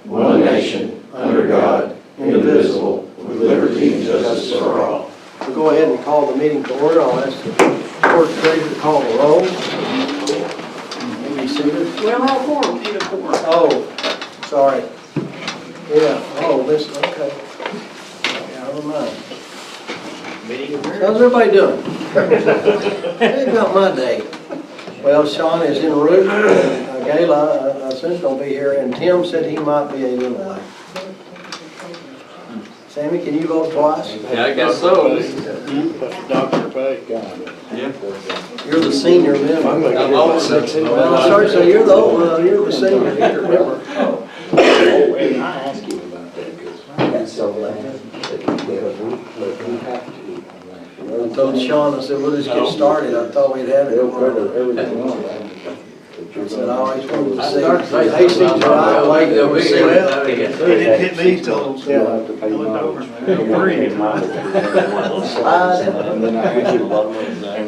one nation, under God, indivisible, with liberty and justice for all. We'll go ahead and call the meeting to order. I'll ask the court treasurer to call the roll. Be seated. We don't have a quorum. Need a quorum. Oh, sorry. Yeah, oh, this, okay. Yeah, never mind. How's everybody doing? Hey, about my day. Well, Sean is en route. Gayla, I assume, is going to be here, and Tim said he might be a little late. Sammy, can you vote twice? Yeah, I guess so. Dr. Pay. Yeah. You're the senior member. I'm always 16. Well, I started to say, you're the senior here, remember? Oh, and I asked you about that because I got so glad that we have to. I told Sean, I said, we'll just get started. I thought we'd have it. I said, I always wanted to see. Hey, Steve, I like that we see it. He didn't hit me till I looked over. And then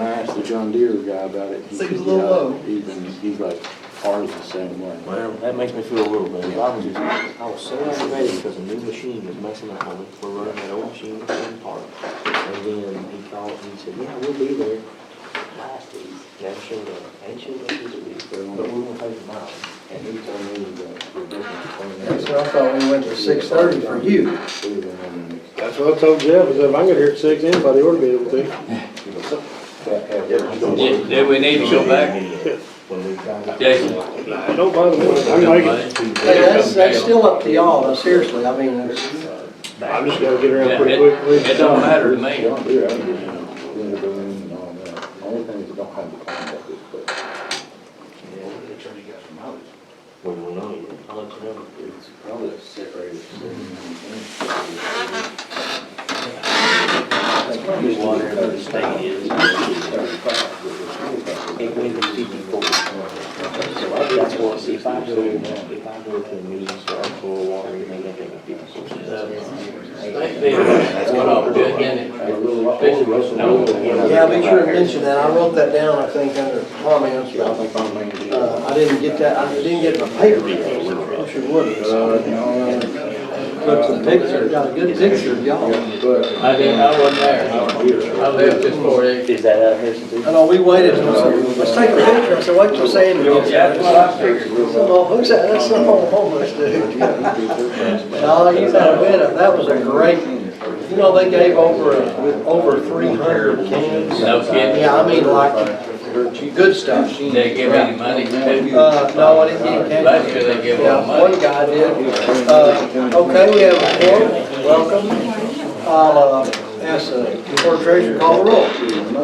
I asked the John Deere guy about it. Seems a little low. He's like, ours is the same way. Well, that makes me feel a little better. I was so aggravated because a new machine was messing up on me. We're running that old machine in park. And then he called and he said, yeah, we'll be there last week. Never showed up. Ain't showed up this week, but we're gonna pay the miles. And he told me that we're That's what I thought we went to 6:30 for you. That's That's what I told Jeff, is if I can get here at 6, anybody ought to be able to. Did we need to go back? Jason? Don't bother me, I can make it. Hey, that's still up to y'all, now, seriously, I mean, I just gotta get around pretty quickly. It don't matter to me. Only thing is you don't have the contact is quick. We don't know yet. I'll let you know. It's probably separated. That's probably whatever the state is. It went to 54. So that's what, if I go to a meeting, start for water, you may get 50%. That's what I'll do, isn't it? yeah, be sure to mention that, I wrote that down, I think, under comments, but, I didn't get that, I didn't get the paper, I should would have. Took some pictures, got a good picture of y'all. I wasn't there. I left just for it. Is that out here to do? I know, we waited till, let's take a picture, I said, wait till Sandy gets Yeah, there. that's what I figured. Who's that? That's some old homeless dude. No, you got a bit of, that was a great, you know, they gave over 300 cans. No kidding? Yeah, I mean, like, good stuff. Did they give any money? No, I didn't get cash. Last year they gave Yeah, all money. one guy did. Okay, we have a quorum, welcome. I'll ask the court treasurer to call the roll.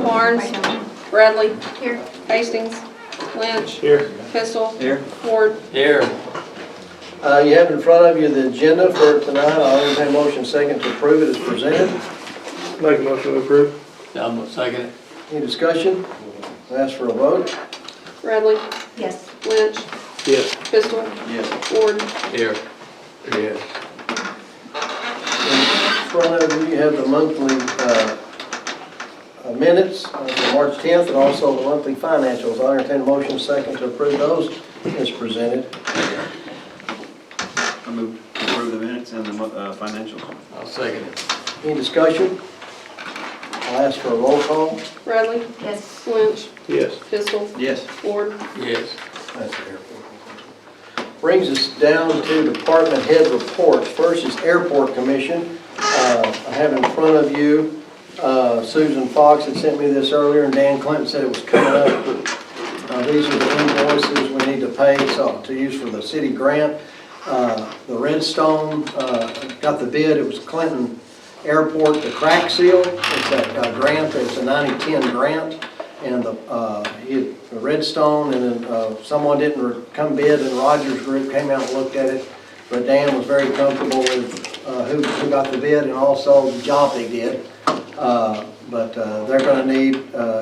Barnes. Bradley. Here. Hastings. Lynch. Here. Pistol. Here. Ward. Here. You have in front of you the agenda for tonight. I'll entertain a motion second to approve it as presented. Make a motion to approve. I'm gonna second it. Any discussion? I'll ask for a vote. Bradley. Yes. Lynch. Yes. Pistol. Yes. Ward. Here. Yes. In front of you, you have the monthly minutes for March 10th and also the monthly financials. I'll entertain a motion second to approve those as presented. I move to approve the minutes and the financials. I'll second it. Any discussion? I'll ask for a roll call. Bradley. Yes. Lynch. Yes. Pistol. Yes. Ward. Yes. That's the airport. Brings us down to department head reports. First is Airport Commission. I have in front of you, Susan Fox had sent me this earlier, and Dan Clinton said it was coming up. These are the invoices we need to pay to use for the city grant. The Redstone got the bid. It was Clinton Airport, the crack seal. It's that grant. It's a 90-10 grant. And the Redstone, and then someone didn't come bid, and Rogers Group came out and looked at it. But Dan was very comfortable with who got the bid and also the job they did. But they're going to need,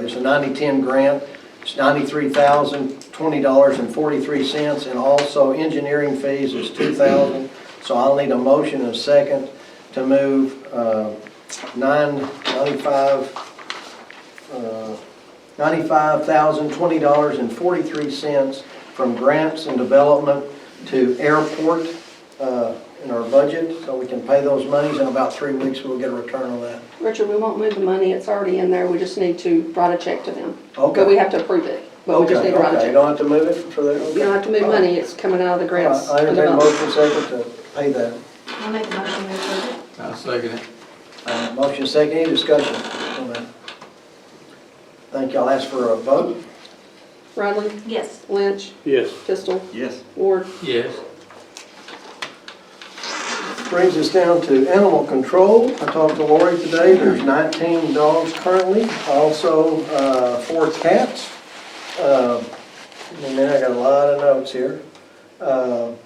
it's a 90-10 grant. It's $93,020.43, and also engineering fees is $2,000. So I'll need a motion and a second to move $95,020.43 from grants and development to airport in our budget, so we can pay those monies. In about 3 weeks, we'll get a return on that. Richard, we won't move the money, it's already in there, we just need to write a check to them. Okay. But we have to approve it, but we just need to write a Okay, you check. don't have to move it for that? You don't have to move money, it's coming out of the grants. I entertain a motion second to pay that. I'll make a motion to approve it. I'll second it. Motion second, any discussion on that? Thank you, I'll ask for a vote. Bradley, Yes. Lynch, Yes. Pistol, Yes. Ward. Yes. Brings us down to animal control. I talked to Lori today, there's 19 dogs currently, also 4 cats. And then I got a lot of notes here. Going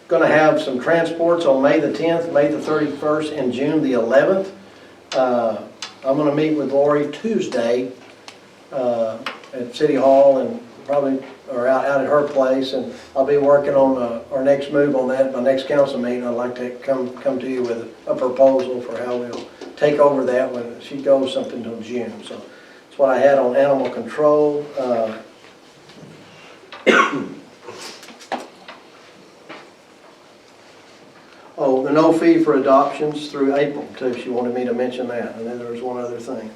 to have some transports on May the 10th, May the 31st, and June the 11th. I'm going to meet with Lori Tuesday at City Hall and probably, or out at her place, and I'll be working on our next move on that. My next council meeting, I'd like to come to you with a proposal for how we'll take over that when she goes something till June. So that's what I had on animal control. Oh, the no fee for adoptions through April too. She wanted me to mention that. And then there was one other thing.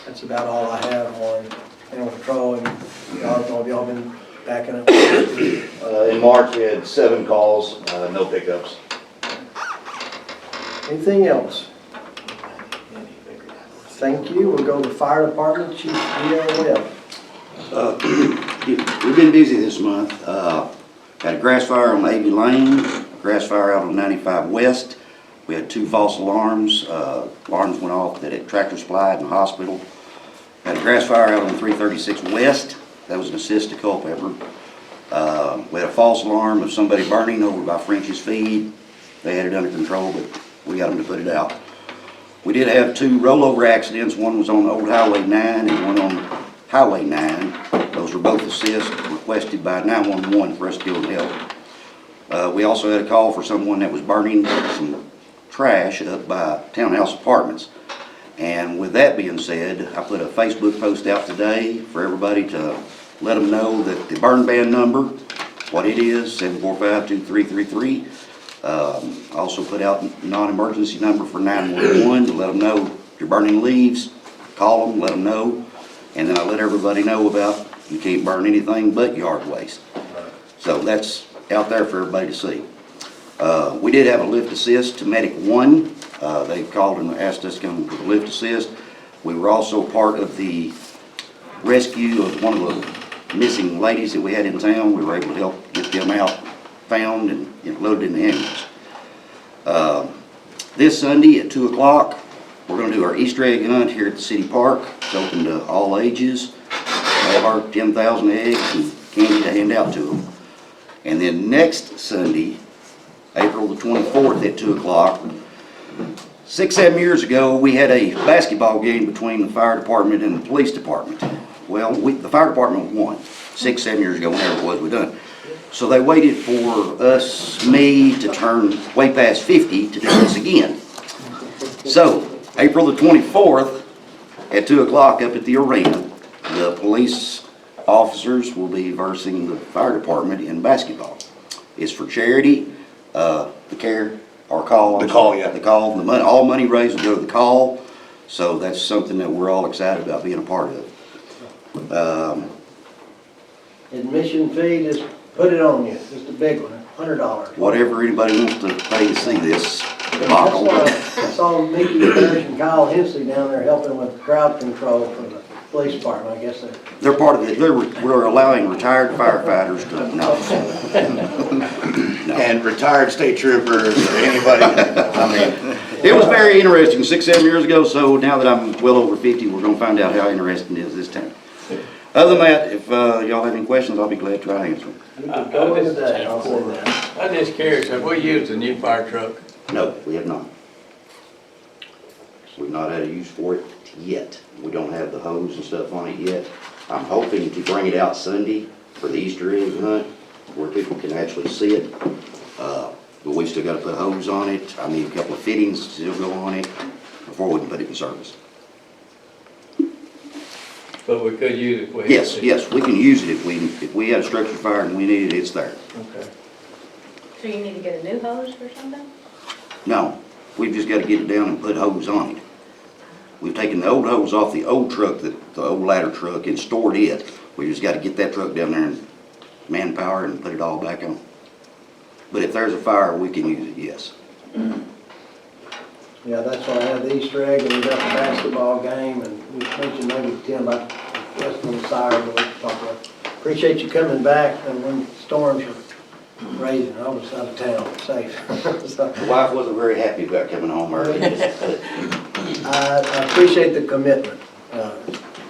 That's about all I have on animal control. And y'all been backing up? In March, we had 7 calls, no pickups. Anything else? Thank you. We'll go to the fire department, Chief D.L. Webb. We've been busy this month. Had a grass fire on 80 Lane, grass fire out on 95 West. We had 2 false alarms. Alarms went off that at Tractor Supply and the hospital. Had a grass fire out on 336 West. That was an assist to Culpeper. We had a false alarm of somebody burning over by French's Feed. They had it under control, but we got them to put it out. We did have 2 rollover accidents. One was on Old Highway 9 and one on Highway 9. Those were both assists requested by 911 for us to go and help. We also had a call for someone that was burning some trash up by Townhouse Apartments. And with that being said, I put a Facebook post out today for everybody to let them know that the burn ban number, what it is, 745-2333. Also put out non-emergency number for 911 to let them know if you're burning leaves, call them, let them know. And then I let everybody know about you can't burn anything but yard waste. So that's out there for everybody to see. We did have a lift assist to Medic 1. They called and asked us to come for the lift assist. We were also part of the rescue of one of the missing ladies that we had in town. We were able to help get them out, found, and get loaded in the ambulance. This Sunday at 2 o'clock, we're going to do our Easter egg hunt here at the city park. It's open to all ages. We have our 10,000 eggs and candy to hand out to them. And then next Sunday, April the 24th at 2 o'clock, 6-7 years ago, we had a basketball game between the fire department and the police department. Well, the fire department won 6-7 years ago, whenever it was we done. So they waited for me to turn way past 50 to do this again. So, April the 24th at 2 o'clock up at the arena, the police officers will be versing the fire department in basketball. It's for charity, the call, yeah. The call, the money, all money raised will go to the call. So that's something that we're all excited about being a part of. Admission fee, just put it on you, just a big one, $100. Whatever anybody wants to pay to see this That's debacle. why I saw Mickey Parrish and Kyle Hensley down there helping with crowd control for the police department. I guess They're part of it. We're allowing retired firefighters to, no. And retired state troopers or anybody, I mean. It was very interesting 6-7 years ago, so now that I'm well over 50, we're gonna find out how interesting it is this time. Other than that, if y'all have any questions, I'll be glad to try to answer them. go in today, I'll say that. I'm just curious, have we used a new fire truck? No, we have not. We've not had a use for it yet. We don't have the hose and stuff on it yet. I'm hoping to bring it out Sunday for the Easter egg hunt, where people can actually see it. But we still gotta put hose on it. I need a couple of fittings to still go on it before we can put it in service. But we could use it if we had Yes, to. yes, we can use it if we had a structure fire and we needed it, it's there. Okay. So you need to get a new hose or something? No, we've just gotta get it down and put hose on it. We've taken the old hose off the old truck, the old ladder truck, and stored it. We just gotta get that truck down there and manpower and put it all back on. But if there's a fire, we can use it, yes. Yeah, that's why I had the Easter egg, and we got the basketball game, and we mentioned maybe Tim about the festival of Sire, but we can talk about it. Appreciate you coming back, and when storms are raging, I was out of town, safe. So, The wife wasn't very happy about coming home early. I appreciate the commitment,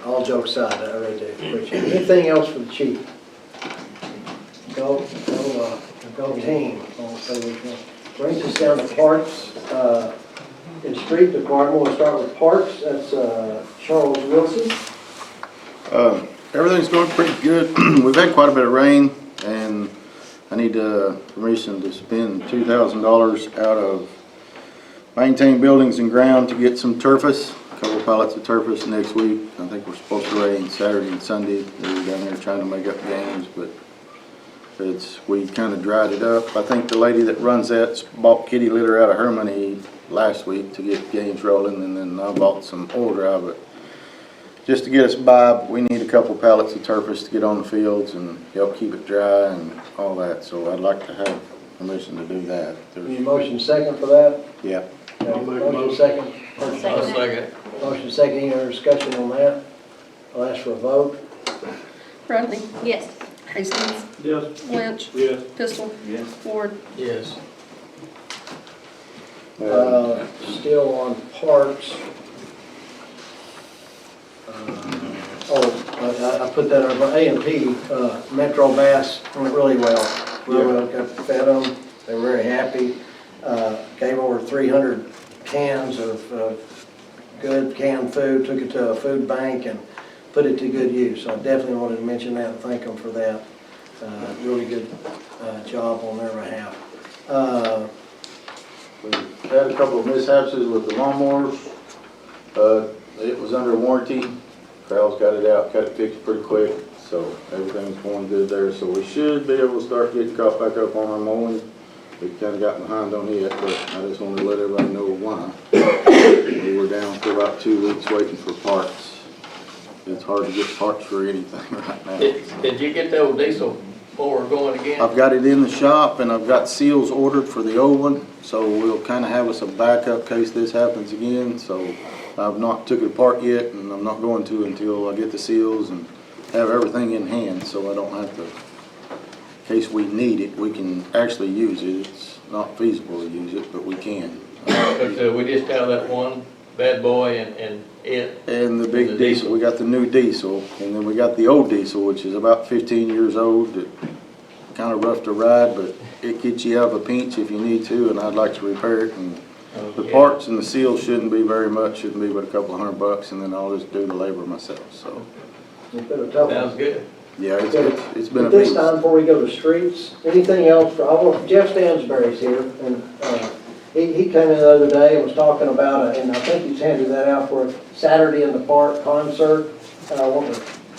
all jokes aside, I really do appreciate it. Anything else for the chief? Go team, I'll say which one. Brings us down to parks, and street department. We'll start with parks, that's Charles Wilson. Everything's going pretty good. We've had quite a bit of rain, and I need permission to spend $2,000 out of maintain buildings and ground to get some turfus, a couple of pallets of turfus next week. I think we're supposed to rain Saturday and Sunday. We were down there trying to make up games, but we kind of dried it up. I think the lady that runs that bought kitty litter out of her money last week to get games rolling, and then I bought some oil dry, but just to get us by, we need a couple pallets of turfus to get on the fields and help keep it dry and all that. So I'd like to have permission to do that. Need a motion second for that? Yeah. Motion second. I'll I'll second. Motion second, any other discussion on that? I'll ask for a vote. Rodney, Yes. Hastings, Yes. Lynch, Yes. Pistol, Yes. Ward. Yes. Still on parks. I put that on A&P, Metro Bass went really well. Really well, got fed them, they were very happy. Gave over 300 cans of good canned food, took it to a food bank and put it to good use. So I definitely wanted to mention that and thank them for that. Really good job on their behalf. We had a couple of mishaps with the lawnmowers. It was under warranty. Val's got it out, got it fixed pretty quick, so everything's going good there. So we should be able to start getting caught back up on our mowing. We kind of got behind on it, but I just wanted to let everybody know why. We were down for about 2 weeks waiting for parts. It's hard to get parts for anything right now. Did you get the old diesel mower going again? I've got it in the shop, and I've got seals ordered for the old one, so we'll kind of have us a backup in case this happens again. So I've not took it apart yet, and I'm not going to until I get the seals and have everything in hand, so I don't have to, in case we need it, we can actually use it. It's not feasible to use it, but we can. But we just have that one bad boy and it. And the big diesel, we got the new diesel, and then we got the old diesel, which is about 15 years old. It kind of rough to ride, but it gets you out of a pinch if you need to, and I'd like to repair it. And the parts and the seals shouldn't be very much, shouldn't be but a couple $100, and then I'll just do the labor myself. So It's been a tough one. Sounds good. yeah, it's been a At this beast. time, before we go to streets, anything else? Jeff Stansberry's here, and he came in the other day and was talking about, and I think he's handed that out for a Saturday in the Park concert.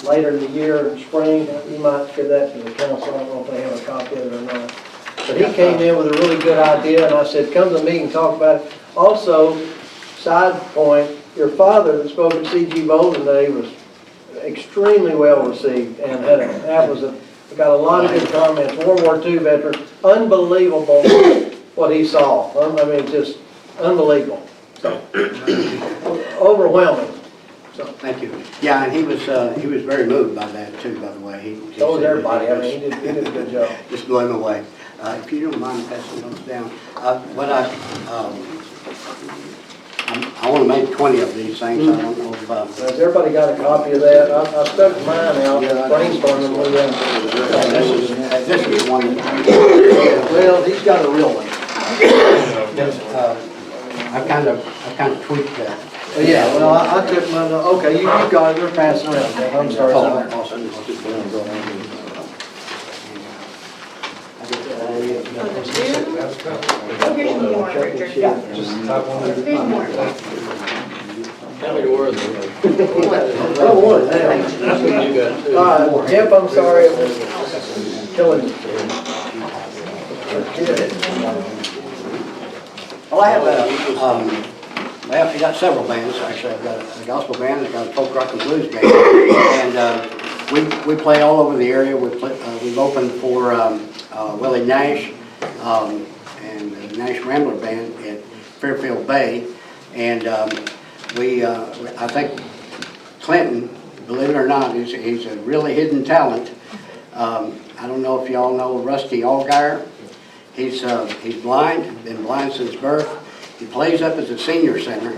Later in the year, in spring, you might give that to the council. I don't know if they have a copy of it or not. But he came in with a really good idea, and I said, come to the meeting and talk about it. Also, side point, your father that spoke at C.G. Bolden Day was extremely well received, and got a lot of good comments. World War II veteran, unbelievable what he saw. I mean, just unbelievable. So, overwhelming. So, Thank you. Yeah, and he was very moved by that too, by the way. He so was said everybody. I that mean, he did a good job. just blew him away. If you don't mind passing those down, I want to make 20 of these things. I don't know if, Has everybody got a copy of that? I stuck mine out, brainstorming with them. this is one that, Well, he's got a real one. I kind of tweaked that. Yeah, well, I took mine, okay, you got it, you're passing around. I'm sorry. Oh, awesome. Here's some more, Richard. Here's more. How many were there? I don't want it now. You got two. Jeff, I'm sorry, it was killing me. Well, I have well, I got several bands, actually. I've got a gospel band, I've got a folk rock and blues band. And we play all over the area. We've opened for Willie Nash and the Nash Rambler Band at Fairfield Bay. And I think Clinton, believe it or not, he's a really hidden talent. I don't know if y'all know Rusty Allgeier. He's blind, been blind since birth. He plays up at the senior center.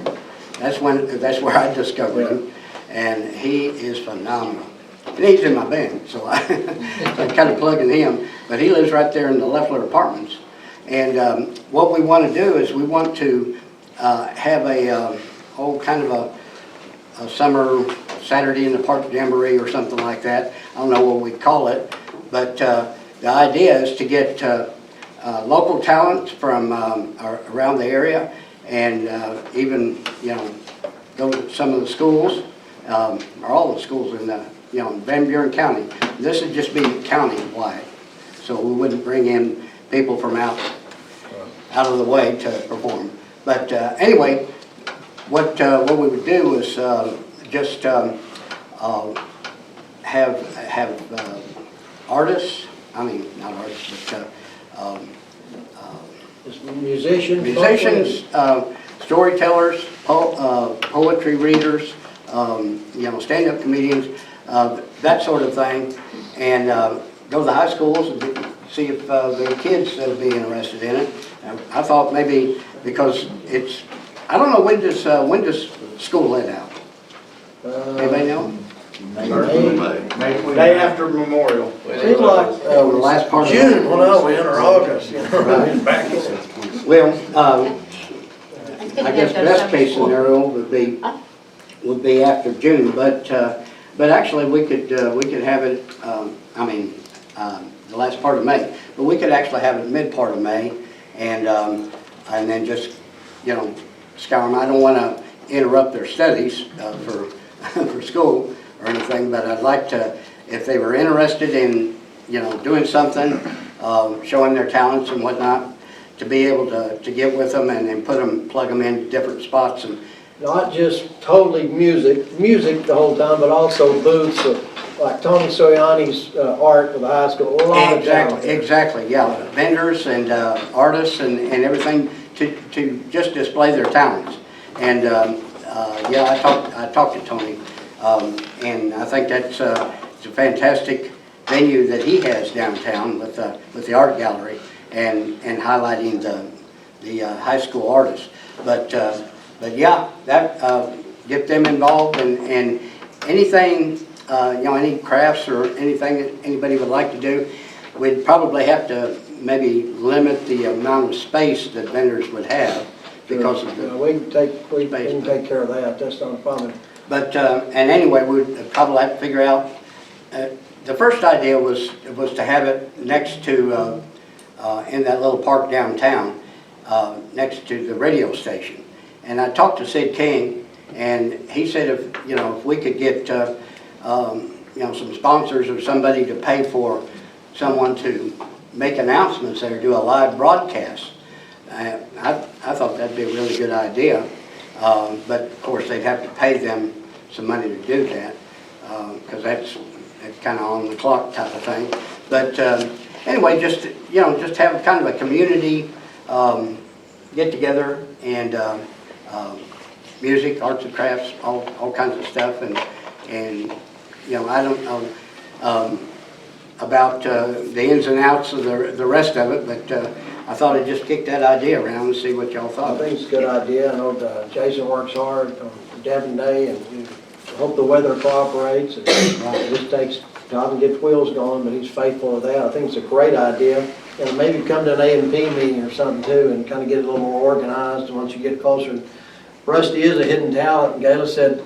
That's where I discovered him, and he is phenomenal. And he's in my band, so I'm kind of plugging him. But he lives right there in the Leffler Apartments. And what we want to do is we want to have a kind of a summer Saturday in the Park Jamboree or something like that. I don't know what we call it, but the idea is to get local talent from around the area, and even, you know, go to some of the schools, or all the schools in in Van Buren County. This would just be county-wide, so we wouldn't bring in people from out of the way to perform. But anyway, what we would do is just have artists. I mean, not artists, but Just musicians? Storytellers, poetry readers, stand-up comedians, that sort of thing, and go to the high schools and see if there are kids that would be interested in it. I thought maybe because I don't know, when does school let out? Anybody know? Day after Memorial. Seems like The last part of June, when I went, or August, back in. Well, I guess best case scenario would be after June, but actually we could have it. The last part of May, but we could actually have it mid part of May, and then just scour them. I don't want to interrupt their studies for school or anything, but I'd like to, if they were interested in doing something, showing their talents and whatnot, to be able to get with them and then plug them in different spots. And Not just totally music the whole time, but also booths of, like Tony Soyani's art for the high school. A lot of talent. Exactly, yeah. Vendors and artists and everything to just display their talents. And I talked to Tony, and I think it's a fantastic venue that he has downtown with the art gallery and highlighting the high school artists. But yeah, that get them involved and anything, any crafts or anything that anybody would like to do, we'd probably have to maybe limit the amount of space that vendors would have because of the we can take care of that. That's not a problem. But and anyway, we'd probably have to figure out. The first idea was to have it next to in that little park downtown, next to the radio station. And I talked to Sid King, and he said if we could get some sponsors or somebody to pay for someone to make announcements there, do a live broadcast. I thought that'd be a really good idea, but of course they'd have to pay them some money to do that, because that's kind of on the clock type of thing. But anyway, just have kind of a community get together and music, arts and crafts, all kinds of stuff, and I don't know about the ins and outs of the rest of it, but I thought I'd just kick that idea around and see what y'all thought. I think it's a good idea. I know Jason works hard on Devon Day, and we hope the weather cooperates. And it just takes time to get the wheels going, but he's faithful to that. I think it's a great idea. And maybe come to an A&P meeting or something too, and kind of get it a little more organized once you get closer. Rusty is a hidden talent, and Gayla said,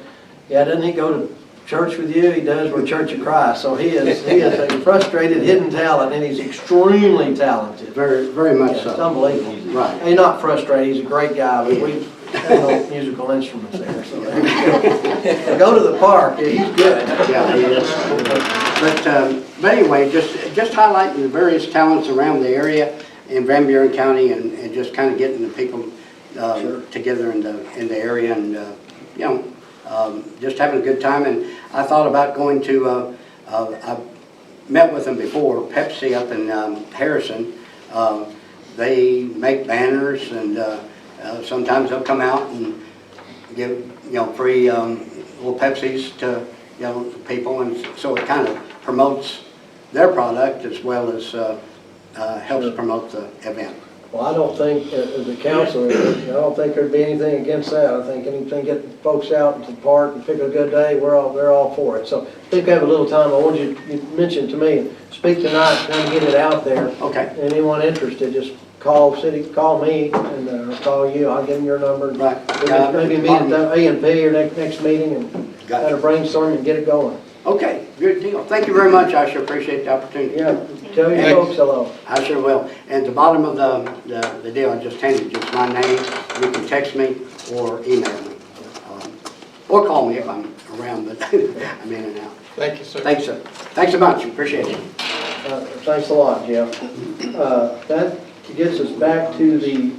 yeah, doesn't he go to church with you? He does. We're Church of Christ. So he is a frustrated hidden talent, and he's extremely talented. Very, very much so. It's unbelievable. Right. He's not frustrated. He's a great guy, but we have no musical instruments there. So go to the park. Yeah, he's good. Yeah, he is. But anyway, just highlighting the various talents around the area, in Van Buren County and just kind of getting the people together in the area and, you know, just having a good time. And I thought about going to, I met with them before, Pepsi up in Harrison. They make banners and sometimes they'll come out and give, you know, free little Pepsis to, you know, people. And so it kind of promotes their product as well as helps promote the event. Well, I don't think, as a counselor, I don't think there'd be anything against that. I think anything, get folks out into the park and pick a good day, they're all for it. So I think we have a little time. I want you mentioned to me, speak tonight, trying to get it out there. Okay. Anyone interested, just call me and or call you. I'll give them your number. Right. We can maybe meet at the A&P or next meeting and kind of brainstorm and get it going. Okay, good deal. Thank you very much. I sure appreciate the opportunity. Yeah, tell your folks hello. I sure will. And at the bottom of the deal, I just handed you just my name. You can text me or email me. Or call me if I'm around, but I'm in and out. Thank you, sir. Thanks, sir. Thanks so much. Appreciate it. Thanks a lot, Jeff. That gets us back to the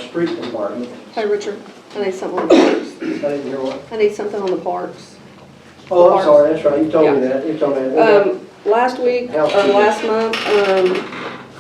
street department. Hey, Richard, I need something on the parks. I didn't hear what? I need something on the parks. Oh, I'm sorry, that's right, you told me that, you told me that. Last week, or last month,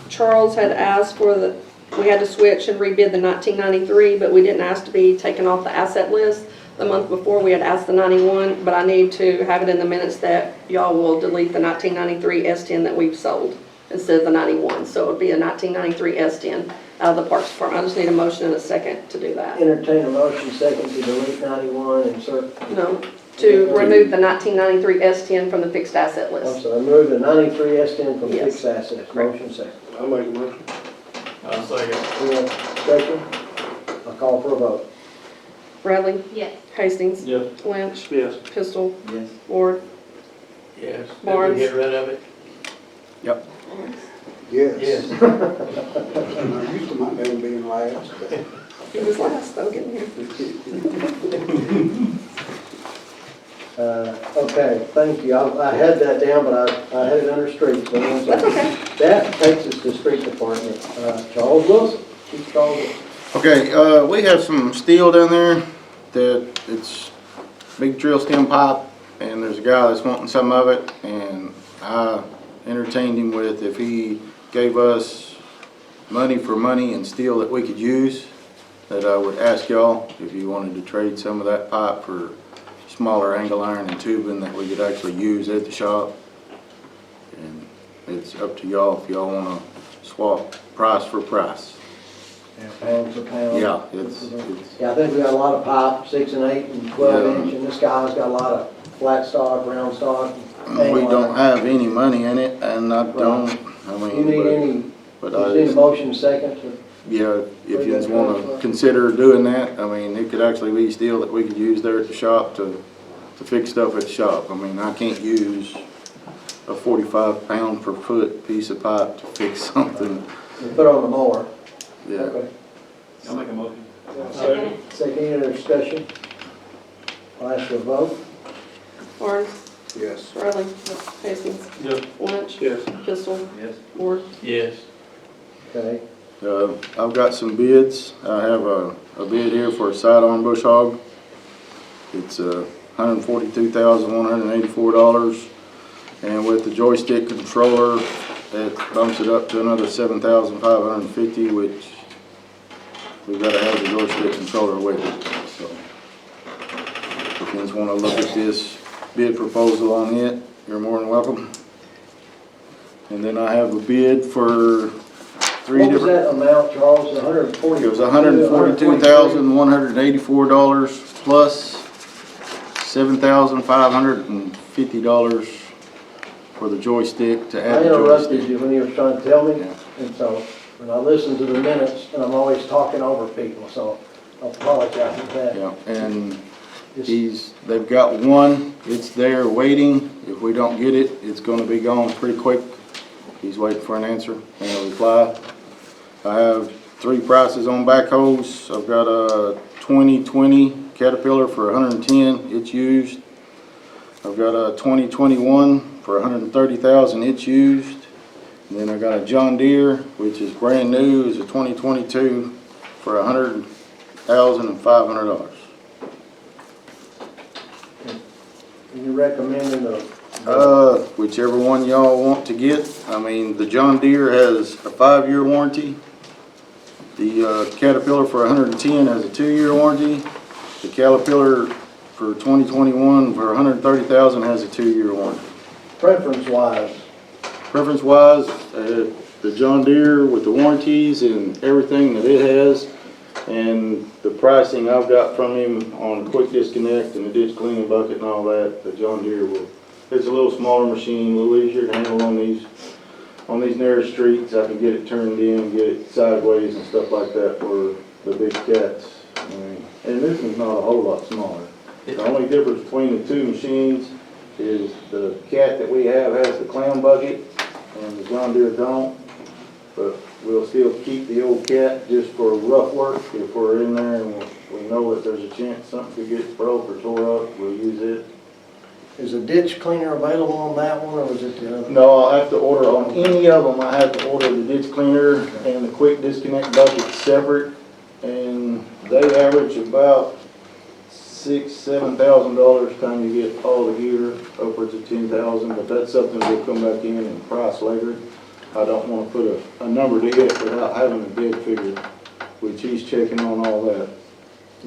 Charles had asked for we had to switch and rebid the 1993, but we didn't ask to be taken off the asset list. The month before, we had asked the 91, but I need to have it in the minutes that y'all will delete the 1993 S10 that we've sold instead of the 91. So it would be a 1993 S10 out of the Parks Department. I just need a motion and a second to do that. Entertain a motion, second to delete 91 and insert. No, to remove the 1993 S10 from the fixed asset I'm list. sorry, remove the 93 S10 from Yes. fixed assets. Correct. Motion second. I'll make a motion. I'll second. Any discussion? I'll call for a vote. Bradley? Yes. Hastings? Yes. Lynch? Yes. Pistol? Yes. Ward? Yes. Did Barnes. we get rid of it? Yep. Yes. Yes. I used to my name being last, but He was last though, getting here. Okay, thank you. I had that down, but I had it under streets. So That's okay. that takes us to street department. Charles Wilson, Chief Charles Wilson. Okay, we have some steel down there that it's big drill stem pipe, and there's a guy that's wanting some of it, and I entertained him with if he gave us money for money and steel that we could use, that I would ask y'all if you wanted to trade some of that pipe for smaller angle iron and tubing that we could actually use at the shop. And it's up to y'all if y'all want to swap price for price. Pound for pound. Yeah, it's Yeah, I think we got a lot of pipe, 6 and 8 and 12 Yeah. inch, and this guy's got a lot of flat stock, round stock. we don't have any money in it, and I don't, I mean. You need any, But you I need a just, motion second to, yeah, if you just want to consider doing that, I mean, it could actually be steel that we could use there at the shop to fix stuff at the shop. I mean, I can't use a 45 pound per foot piece of pipe to fix something. to put on the mower. Yeah. Okay. I'll make a motion. Second, any other discussion? I'll ask for a vote. Barnes? yes. Bradley? Hastings? Yes. Lynch? Yes. Pistol? Yes. Ward? Yes. Okay, I've got some bids. I have a bid here for a sidearm bush hog. It's $142,184, and with the joystick controller, it bumps it up to another $7,550, which we've got to have the joystick controller with it. So, if you just want to look at this bid proposal on it, you're more than welcome. And then I have a bid for three what was different. that amount, Charles? 140? It was $142,184 plus $7,550 for the joystick to I add the interrupted joystick. you when you were trying to tell me, Yeah. and so, when I listen to the minutes, and I'm always talking over people, so I apologize for that. Yeah, and Just- they've got one, it's there waiting. If we don't get it, it's gonna be gone pretty quick. He's waiting for an answer and a reply. I have three prices on backhoes. I've got a 2020 Caterpillar for 110, it's used. I've got a 2021 for 130,000, it's used. And then I got a John Deere, which is brand new, is a 2022 for $100,500. You recommending the? Whichever one y'all want to get. I mean, the John Deere has a 5-year warranty. The Caterpillar for 110 has a 2-year warranty. The Caterpillar for 2021 for 130,000 has a 2-year warranty. Preference-wise, Preference-wise, the John Deere with the warranties and everything that it has, and the pricing I've got from him on quick disconnect and the ditch cleaning bucket and all that, the John Deere will. It's a little smaller machine, a little easier to handle on these narrow streets. I can get it turned in, get it sideways and stuff like that for the big cats. I mean, and this one's not a whole lot smaller. The only difference between the two machines is the cat that we have has the clown bucket and the John Deere don't. But we'll still keep the old cat just for rough work. If we're in there and we know that there's a chance something could get broke or tore up, we'll use it. is a ditch cleaner available on that one, or is it the other? No, I'll have to order on any of them. I have to order the ditch cleaner and the quick disconnect bucket separate. And they average about $6,000–7,000 time you get all the gear, upwards of $10,000. But that's something we'll come back in and price later. I don't want to put a number to it without having a dead figure, which he's checking on all that.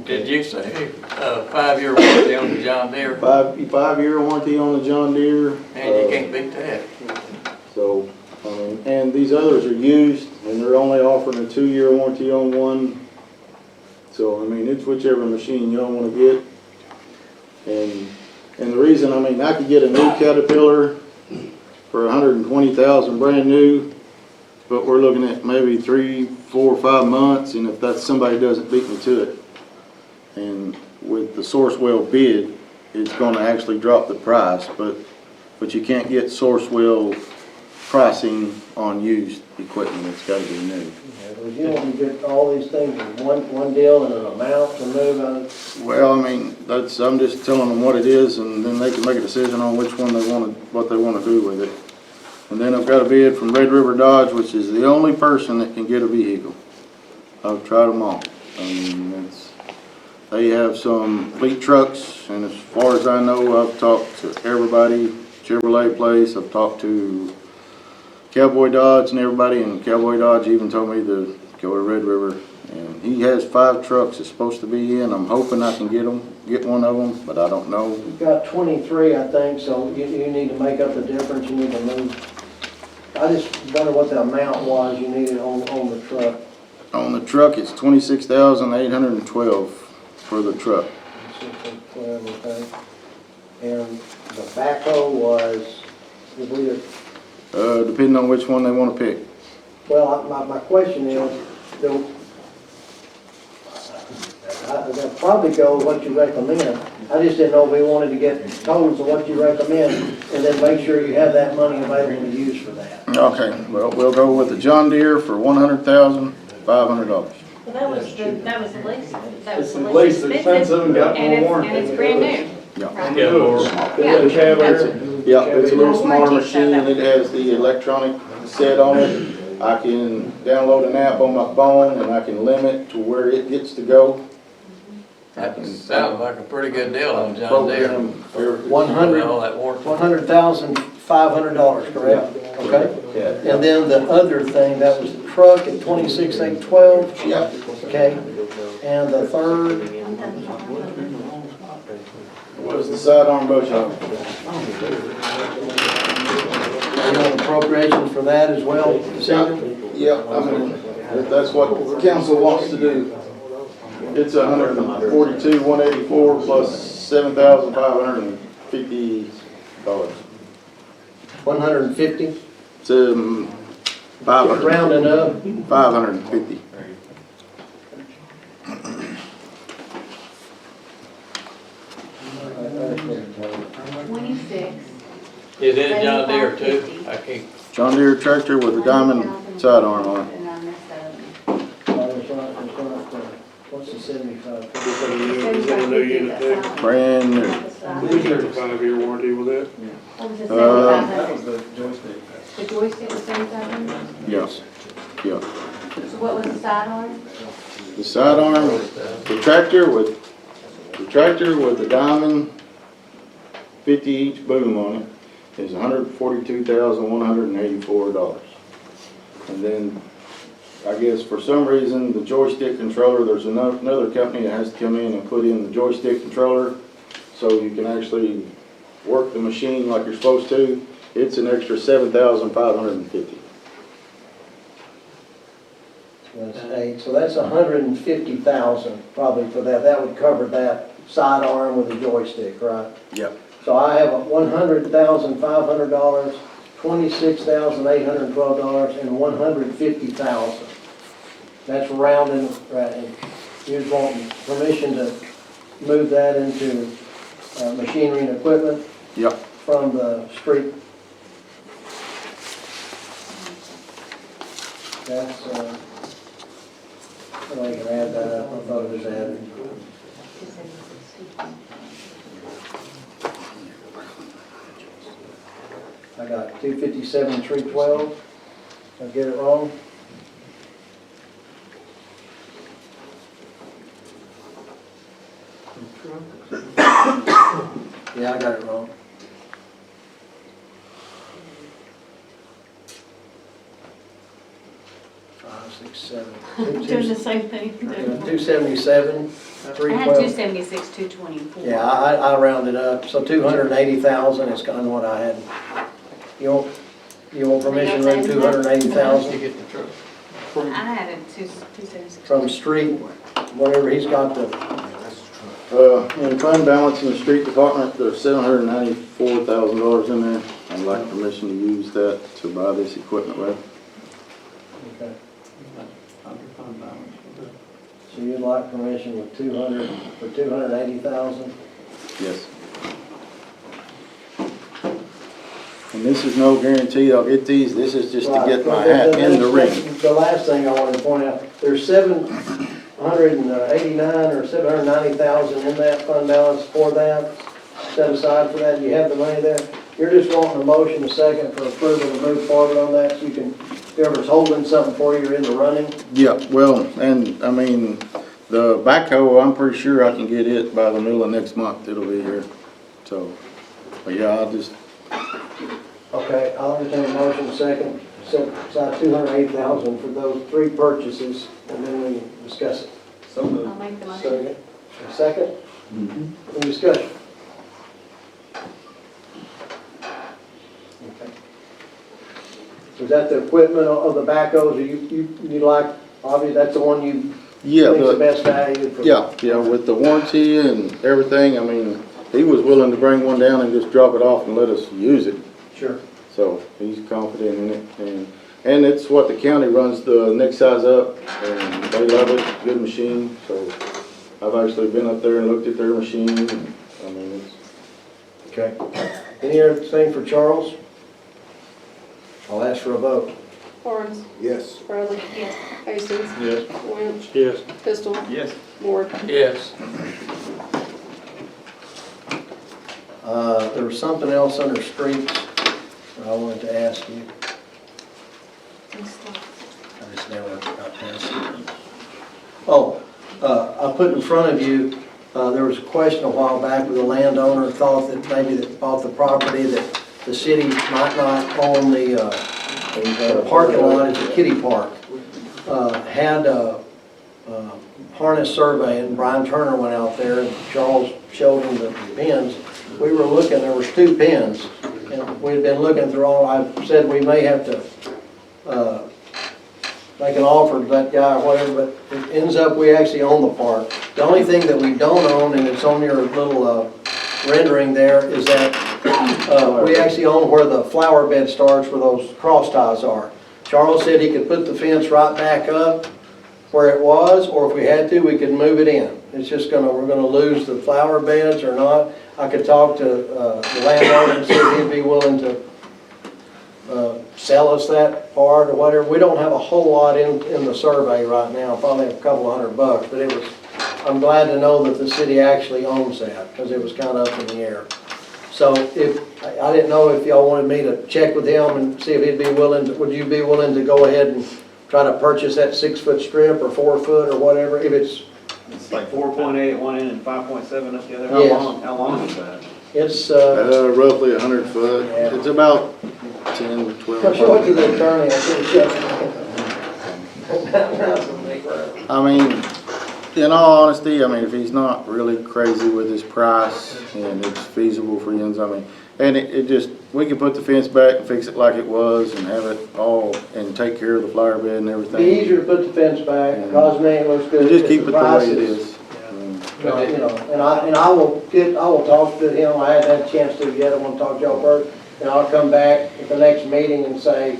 Did you say 5-year warranty on the John Deere? 5-year warranty on the John Deere. And you can't beat that. So, I mean, and these others are used, and they're only offering a 2-year warranty on one. So, I mean, it's whichever machine y'all want to get. And the reason, I mean, I could get a new Caterpillar for $120,000 brand new, but we're looking at maybe 3, 4, 5 months, and if that's somebody doesn't beat me to it. And with the Sourcewell bid, it's going to actually drop the price, but you can't get Sourcewell pricing on used equipment. It's got to be new. Yeah, but you want to get all these things in one deal and an amount to move on it? Well, I mean, I'm just telling them what it is, and then they can make a decision on which one what they want to do with it. And then I've got a bid from Red River Dodge, which is the only person that can get a vehicle. I've tried them all. I mean, they have some fleet trucks, and as far as I know, I've talked to everybody, Chevrolet place, I've talked to Cowboy Dodge and everybody, and Cowboy Dodge even told me to go to Red River. And he has 5 trucks that's supposed to be in. I'm hoping I can get one of them, but I don't know. You've got 23, I think, so you need to make up the difference. You need to move. I just wonder what the amount was you needed on the truck. On the truck, it's $26,812 for the truck. 612, okay. And the backhoe was, Depending on which one they want to pick. well, my question is, I'd probably go with what you recommend. I just didn't know if we wanted to get totals of what you recommend and then make sure you have that money available to use for that. Okay, well, we'll go with the John Deere for $100,500. Well, that was the least, that was the It's least the least expensive and got more warranty. And it's brand new. Yeah. Right. Yeah, more. Yeah, the cab air. Yeah, it's a little smaller Warranty, so machine that- and it has the electronic set on it. I can download an app on my phone and I can limit to where it gets to go. That sounds like a pretty good deal on John Deere. Program everything. 100, All that warranty. $100,500, correct? Okay. Yeah. And then the other thing, that was the truck at 26,812. Yeah. Okay. And the third, What is the sidearm bow shop? you want appropriations for that as well, Susan? Yeah, I mean, if that's what council wants to do. It's $142,184 plus $7,550. 150, It's 500. rounding up. 550. $26. Is it a John Deere too? I can't. John Deere tractor with a diamond sidearm on it. What's the 75? Is that a new unit too? Brand new. We got a 5-year warranty with it. What was it, Uh, $7,500? the joystick. The joystick was 7,500? Yes, yeah. So what was the sidearm? The sidearm, the tractor with the diamond 50 each boom on it is $142,184. And then, I guess for some reason, the joystick controller, there's another company that has to come in and put in the joystick controller so you can actually work the machine like you're supposed to. It's an extra $7,550. That's eight, so that's 150,000 probably for that. That would cover that sidearm with the joystick, right? Yep. So I have a $100,500, $26,812, and $150,000. That's rounding, right, and you're wanting permission to move that into machinery and equipment Yep. from the street. That's, I can add that up, I thought it was added. I got 257, 312. Did I get it wrong? Yeah, I got it wrong. 5, 6, 7. Doing the same thing. 277, I had 312. 276, 224. Yeah, I rounded up, so 280,000 is kind of what I had. You want permission to run 280,000 You get the truck. I had it 276. from street, whatever he's got the, In fund balance in the street department, there's $794,000 in there. I'd like permission to use that to buy this equipment with. okay. So you'd like permission with 280,000? Yes. And this is no guarantee I'll get these, this is just to get my hat in the ring. The last thing I want to point out, there's 789 or 790,000 in that fund balance for that, set aside for that. You have the money there. You're just wanting a motion, a second for approval to move forward on that, so you can, whoever's holding something for you, you're in the running. Yeah, well, and I mean, the backhoe, I'm pretty sure I can get it by the middle of next month, it'll be here. So, but yeah, I'll just, Okay, I'll entertain a motion, second, set aside 280,000 for those 3 purchases, and then we can discuss it. I'll make the motion. Second? Any discussion? Okay. So is that the equipment of the backhoes, or you like, obviously, that's the one you yeah, think's the best value for? yeah, with the warranty and everything, I mean, he was willing to bring one down and just drop it off and let us use it. Sure. So he's confident in it, and it's what the county runs the next size up, and they love it, good machine. So I've actually been up there and looked at their machine, and, I mean, it's. Okay. Any other thing for Charles? I'll ask for a vote. Barnes, Yes. Bradley, Yes. Hastings, Yes. Winch, Yes. Pistol, Yes. Ward. Yes. There was something else under streets that I wanted to ask you. I just never got past it. Oh, I put in front of you, there was a question a while back where the landowner thought that maybe that bought the property that the city might not own the parking lot, it's a kiddie park. Had a harness survey, and Brian Turner went out there, and Charles showed him the pins. We were looking, there was 2 pins, and we'd been looking through all, I said we may have to make an offer to that guy or whatever, but it ends up we actually own the park. The only thing that we don't own, and it's on your little rendering there, is that we actually own where the flower bed starts, where those cross ties are. Charles said he could put the fence right back up where it was, or if we had to, we could move it in. It's just we're gonna lose the flower beds or not. I could talk to the landlord and see if he'd be willing to sell us that part or whatever. We don't have a whole lot in the survey right now, probably a couple $100, but I'm glad to know that the city actually owns that, because it was kind of up in the air. So I didn't know if y'all wanted me to check with him and see if he'd be willing, would you be willing to go ahead and try to purchase that 6-foot strip or 4-foot or whatever, if it's, It's like 4.8 at one end and 5.7 at the other. Yes. How long is that? it's, Roughly 100 foot. Yeah. It's about 10 to 12. I'll show it to the attorney, I should have I mean, in all honesty, I mean, if he's not really crazy with his price and it's feasible for him, I mean, and it just, we could put the fence back and fix it like it was and have it all, and take care of the flower bed and Be everything. easier to put the fence back, cosmetic looks good. Just keep it the price way it is- is. You know, and I will talk to him, I hadn't had a chance to yet, I want to talk to y'all first, and I'll come back at the next meeting and say,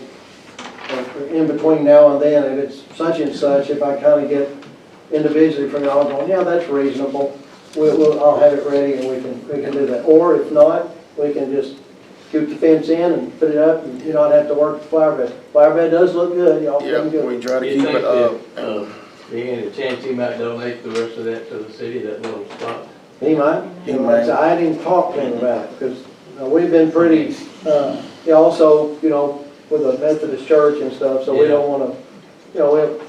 in between now and then, if it's such and such, if I kind of get individually from y'all going, yeah, that's reasonable, I'll have it ready and we can do that. Or if not, we can just scoot the fence in and put it up, and you don't have to work the flower bed. Flower bed does look good, y'all Yeah, done good. we try to You keep think it up. that, be any chance he might donate the rest of that to the city, that little spot? He might, I hadn't even talked to him about it, because we've been pretty, also, with the Methodist church and stuff, so we don't want to,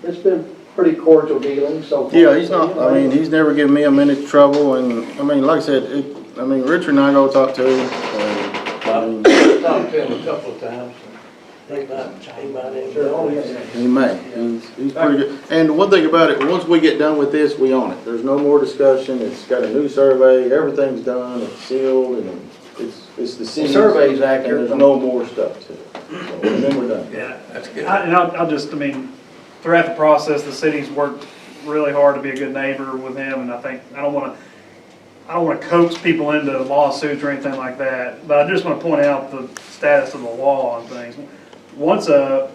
it's been pretty cordial dealing so far. Yeah, he's not, I mean, he's never given me a minute's trouble, and, I mean, like I said, Richard and I go talk to him, and, I mean, I've talked to him a couple of times. He might end Sure, oh, up. yes. he may, he's pretty good. And one thing about it, once we get done with this, we own it. There's no more discussion, it's got a new survey, everything's done, it's sealed, and it's the city's. survey's And accurate. there's no more stuff to it. So, and then we're done. Yeah, that's good. And I'll just, I mean, throughout the process, the city's worked really hard to be a good neighbor with him, and I think, I don't wanna coax people into lawsuits or anything like that, but I just wanna point out the status of the law on things. Once a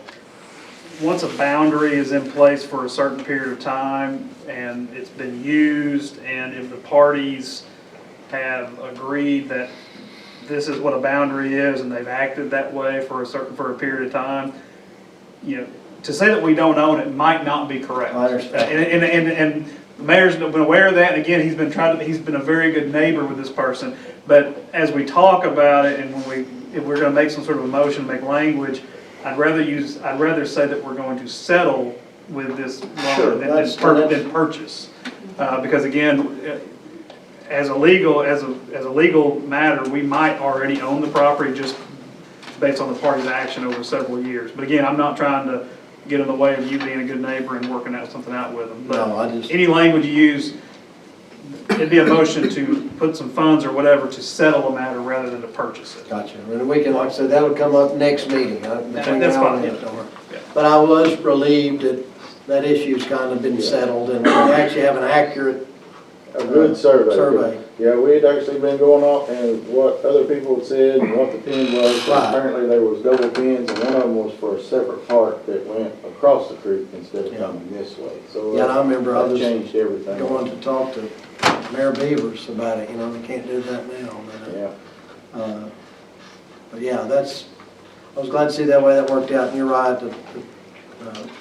boundary is in place for a certain period of time, and it's been used, and if the parties have agreed that this is what a boundary is, and they've acted that way for a period of time, to say that we don't own it might not be correct. I understand. And the mayor's been aware of that, and again, he's been a very good neighbor with this person. But as we talk about it, and if we're gonna make some sort of a motion, make language, I'd rather say that we're going to settle with this Sure, loan than purchase. Because again, as a legal matter, we might already own the property just based on the party's action over several years. But again, I'm not trying to get in the way of you being a good neighbor and working out something out with them. No, I But just- any language you use, it'd be a motion to put some funds or whatever to settle a matter rather than to purchase it. Gotcha, and we can, like I said, that'll come up next meeting, between That's now and fine, then. yeah. But I was relieved that issue's kind of been settled, and we actually have an accurate A good survey. survey. Yeah, we had actually been going off and what other people had said and what the pin was. Right. Apparently there was double pins, and one of them was for a separate part that went across the creek instead of Yeah. coming this way. So Yeah, and I remember I that was changed everything. going to talk to Mayor Beavers about it, we can't do that now, Yeah. but yeah, I was glad to see that way that worked out, and you're right, the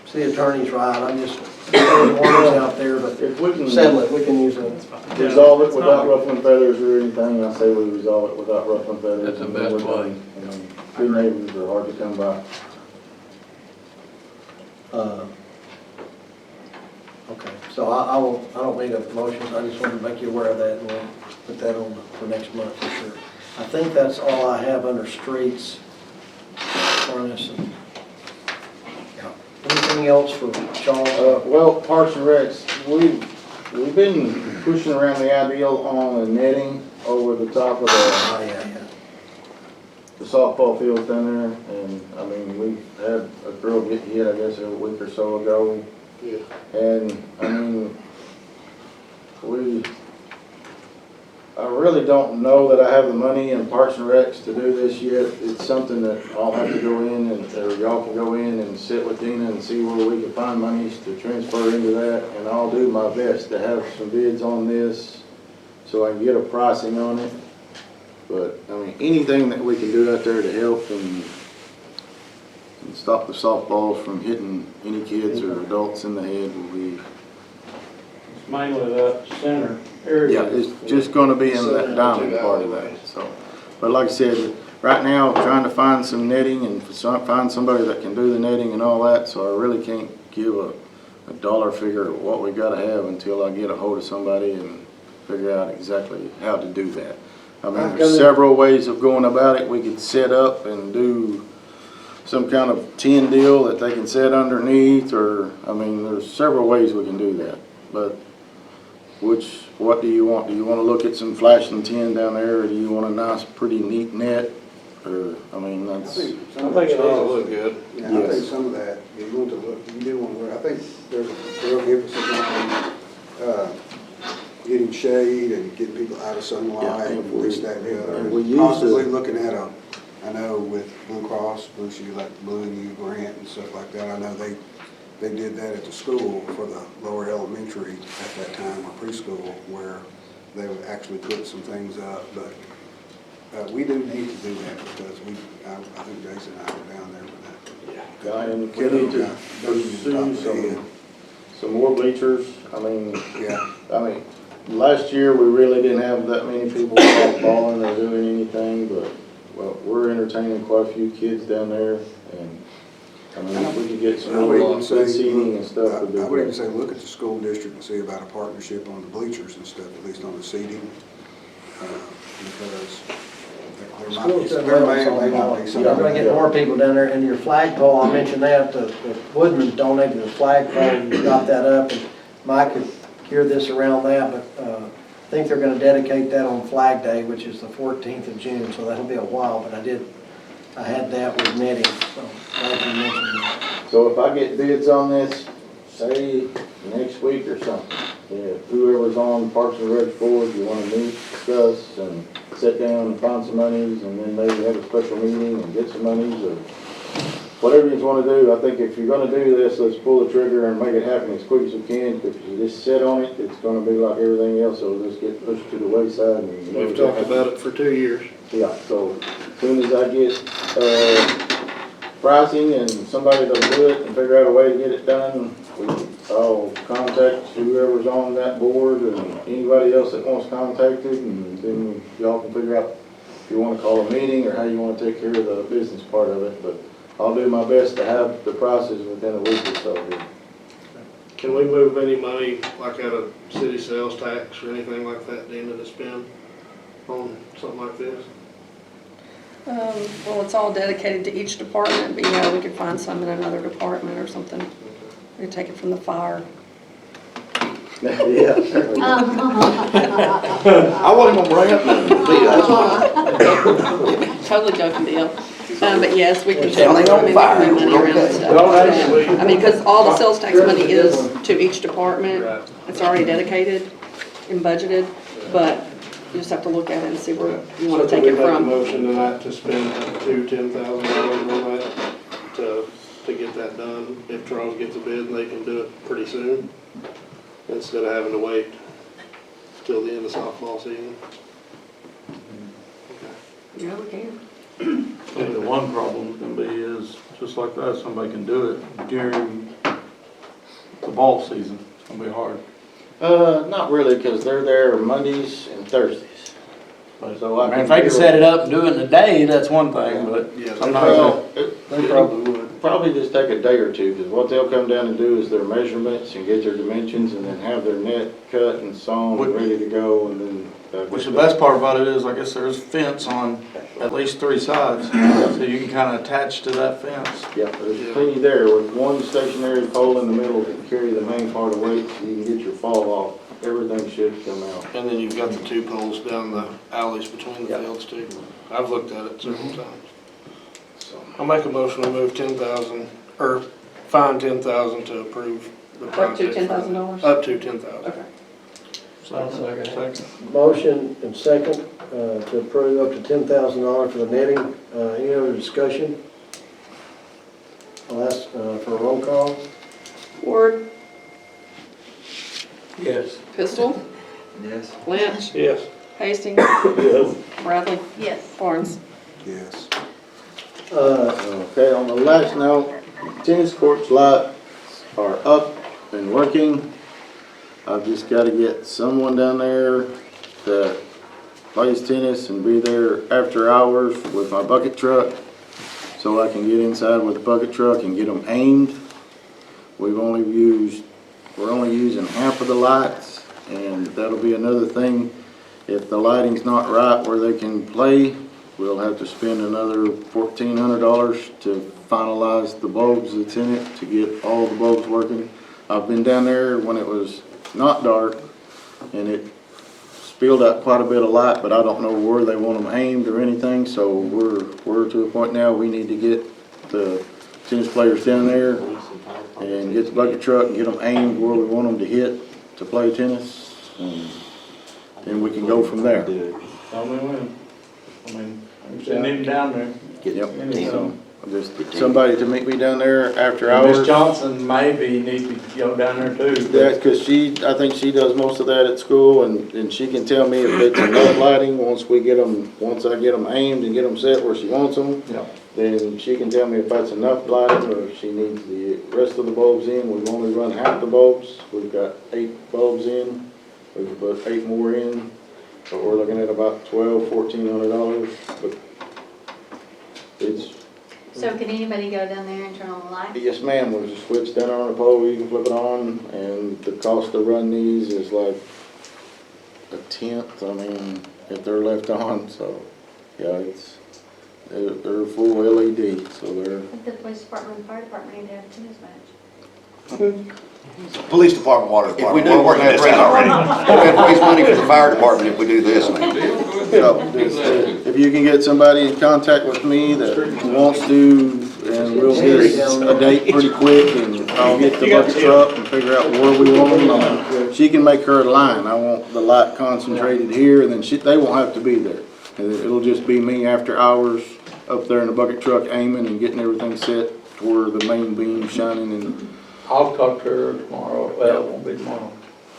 city attorney's right, I'm just throwing words out there, but If we can settle it, we can use it. resolve it It's without not- ruffling feathers or anything, I say we resolve it without ruffling feathers. That's the and then best we're done. way. I mean, good neighbors are hard to come by. Okay, so I don't need a motion, I just wanted to make you aware of that, and we'll put that on for next month for sure. I think that's all I have under streets, furnace, and, yeah. Anything else for Charles? Well, Parks and Recs, we've been pushing around the ideal on the netting over the top of Oh, yeah. the softball field down there, and, I mean, we've had a girl get hit, I guess, a week or so ago. And, I mean, I really don't know that I have the money in Parks and Recs to do this yet. It's something that I'll have to go in, or y'all can go in and sit with Dina and see where we can find monies to transfer into that, and I'll do my best to have some bids on this so I can get a pricing on it. But, I mean, anything that we can do out there to help and stop the softballs from hitting any kids or adults in the head will be. It's mainly that center Yeah, it's just gonna be in that diamond part of that, so. But like I said, right now, trying to find some netting and find somebody that can do the netting and all that, so I really can't give a dollar figure of what we gotta have until I get a hold of somebody and figure out exactly how to do that. I mean, there's several ways of going about it. We could set up and do some kind of tin deal that they can set underneath, or, I mean, there's several ways we can do that. But what do you want? Do you want to look at some flashing tin down there, or do you want a nice, pretty neat net? Or, I mean, that's. I think it does look good. Yeah, I think some of that, you want to look, you do want to look, I think there's a real emphasis on getting shade and getting people out of sunlight, and this, that, and the other. and we And use possibly the- looking at I know with Blue Cross, Blue Shield, like Blue and U grant and stuff like that, I know they did that at the school for the lower elementary at that time, or preschool, where they would actually put some things up, but we do need to do that, because I think Jason and I were down there with that. And we need to pursue some more bleachers. I mean, last year, we really didn't have that many people balling or doing anything, but, well, we're entertaining quite a few kids down there, and, I mean, if we could get some more good seating and stuff. I would even say, look at the school district and see about a partnership on the bleachers and stuff, at least on the seating, because there might be some. You're gonna get more people down there, and your flagpole, I mentioned that, the Woodman's donated the flagpole, you got that up, and Mike could hear this around that, but, I think they're gonna dedicate that on Flag Day, which is the 14th of June, so that'll be a while, but I had that with netting, so glad you mentioned that. So if I get bids on this, say, next week or something, whoever's on Parks and Rec board, you wanna meet, discuss, and sit down and find some monies, and then maybe have a special meeting and get some monies, or whatever you wanna do. I think if you're gonna do this, let's pull the trigger and make it happen as quick as we can, because if you just sit on it, it's gonna be like everything else, it'll just get pushed to the wayside. And We've talked about it for 2 years. Yeah, so as soon as I get, pricing and somebody that'll do it and figure out a way to get it done, I'll contact whoever's on that board and anybody else that wants contacted, and then y'all can figure out if you want to call a meeting or how you want to take care of the business part of it. But I'll do my best to have the prices within a week or so here. Can we move any money, like out of city sales tax or anything like that, Dana, to spend on something like this? Well, it's all dedicated to each department, but yeah, we could find some in another department or something. We could take it from the fire. Yeah. I wasn't gonna bring up nothing. Totally joking deal. But yes, we can. It's only on fire. Move money around and stuff. Well, actually- I mean, because all the sales tax money is to each department. Right. It's already dedicated and budgeted, but you just have to look at it and see where you want to take it So can we make a from. motion tonight to spend up to $10,000 on that to get that done? If Charles gets a bid, and they can do it pretty soon, instead of having to wait till the end of softball season. Yeah, we can. I think the one problem can be is, just like that, somebody can do it during the ball season. It's gonna be hard. Not really, because they're there Mondays and Thursdays. So I mean, if they can set it up and do it in a day, that's one thing, but Yeah, sometimes. They probably would. Probably just take a day or two, because what they'll come down and do is their measurements and get their dimensions, and then have their net cut and sewn and ready to go, and then. Which the best part about it is, I guess there's fence on at least 3 sides, so you can kind of attach to that fence. Yeah, there's plenty there, with one stationary pole in the middle to carry the main part of weight, so you can get your fall off. Everything should come out. And then you've got the 2 poles down the alleys between the Yeah. fields too. I've looked at it several times. So I'll make a motion to move 10,000, or find 10,000 to approve the Up project. to $10,000? Up to 10,000. Okay. Second. Motion and second to approve up to $10,000 for the netting. Any other discussion? I'll ask for a roll call. Ward, Yes. Pistol, Yes. Lynch, Yes. Hastings, Bradley, Yes. Barnes. Yes. Okay, on the last note, tennis courts lights are up and working. I've just gotta get someone down there that plays tennis and be there after hours with my bucket truck, so I can get inside with the bucket truck and get them aimed. We're only using half of the lights, and that'll be another thing. If the lighting's not right where they can play, we'll have to spend another $1,400 to finalize the bulbs that's in it to get all the bulbs working. I've been down there when it was not dark, and it spilled out quite a bit of light, but I don't know where they want them aimed or anything, so we're to a point now, we need to get the tennis players down there and get the bucket truck and get them aimed where we want them to hit to play tennis, and then we can go from there. Tell me when. I mean, I'm sitting even down there. Yep, so, just somebody to meet me down there after And Miss hours. Johnson maybe needs to go down there too. That's because I think she does most of that at school, and she can tell me if it's enough lighting, once I get them aimed and get them set where she wants them. Yeah. Then she can tell me if that's enough lighting, or if she needs the rest of the bulbs in. We've only run half the bulbs, we've got 8 bulbs in, we've put 8 more in, so we're looking at about $1,400, but it's, So can anybody go down there and turn on the light? yes ma'am, there's a switch down on the pole, you can flip it on, and the cost to run these is like 1/10, I mean, if they're left on, so, yeah, they're full LED, so they're, I think the police department and fire department need to have a tennis match. Police department, water department, we're working this out already. We're gonna waste money for the fire department if we do this. so, if you can get somebody in contact with me that wants to, and we'll get a date pretty quick, and I'll get the bucket truck and figure out where we want them. She can make her line, I want the light concentrated here, and then they won't have to be there. And it'll just be me after hours up there in the bucket truck aiming and getting everything set to where the main beam's shining, and I'll talk to her tomorrow, well, it won't be tomorrow,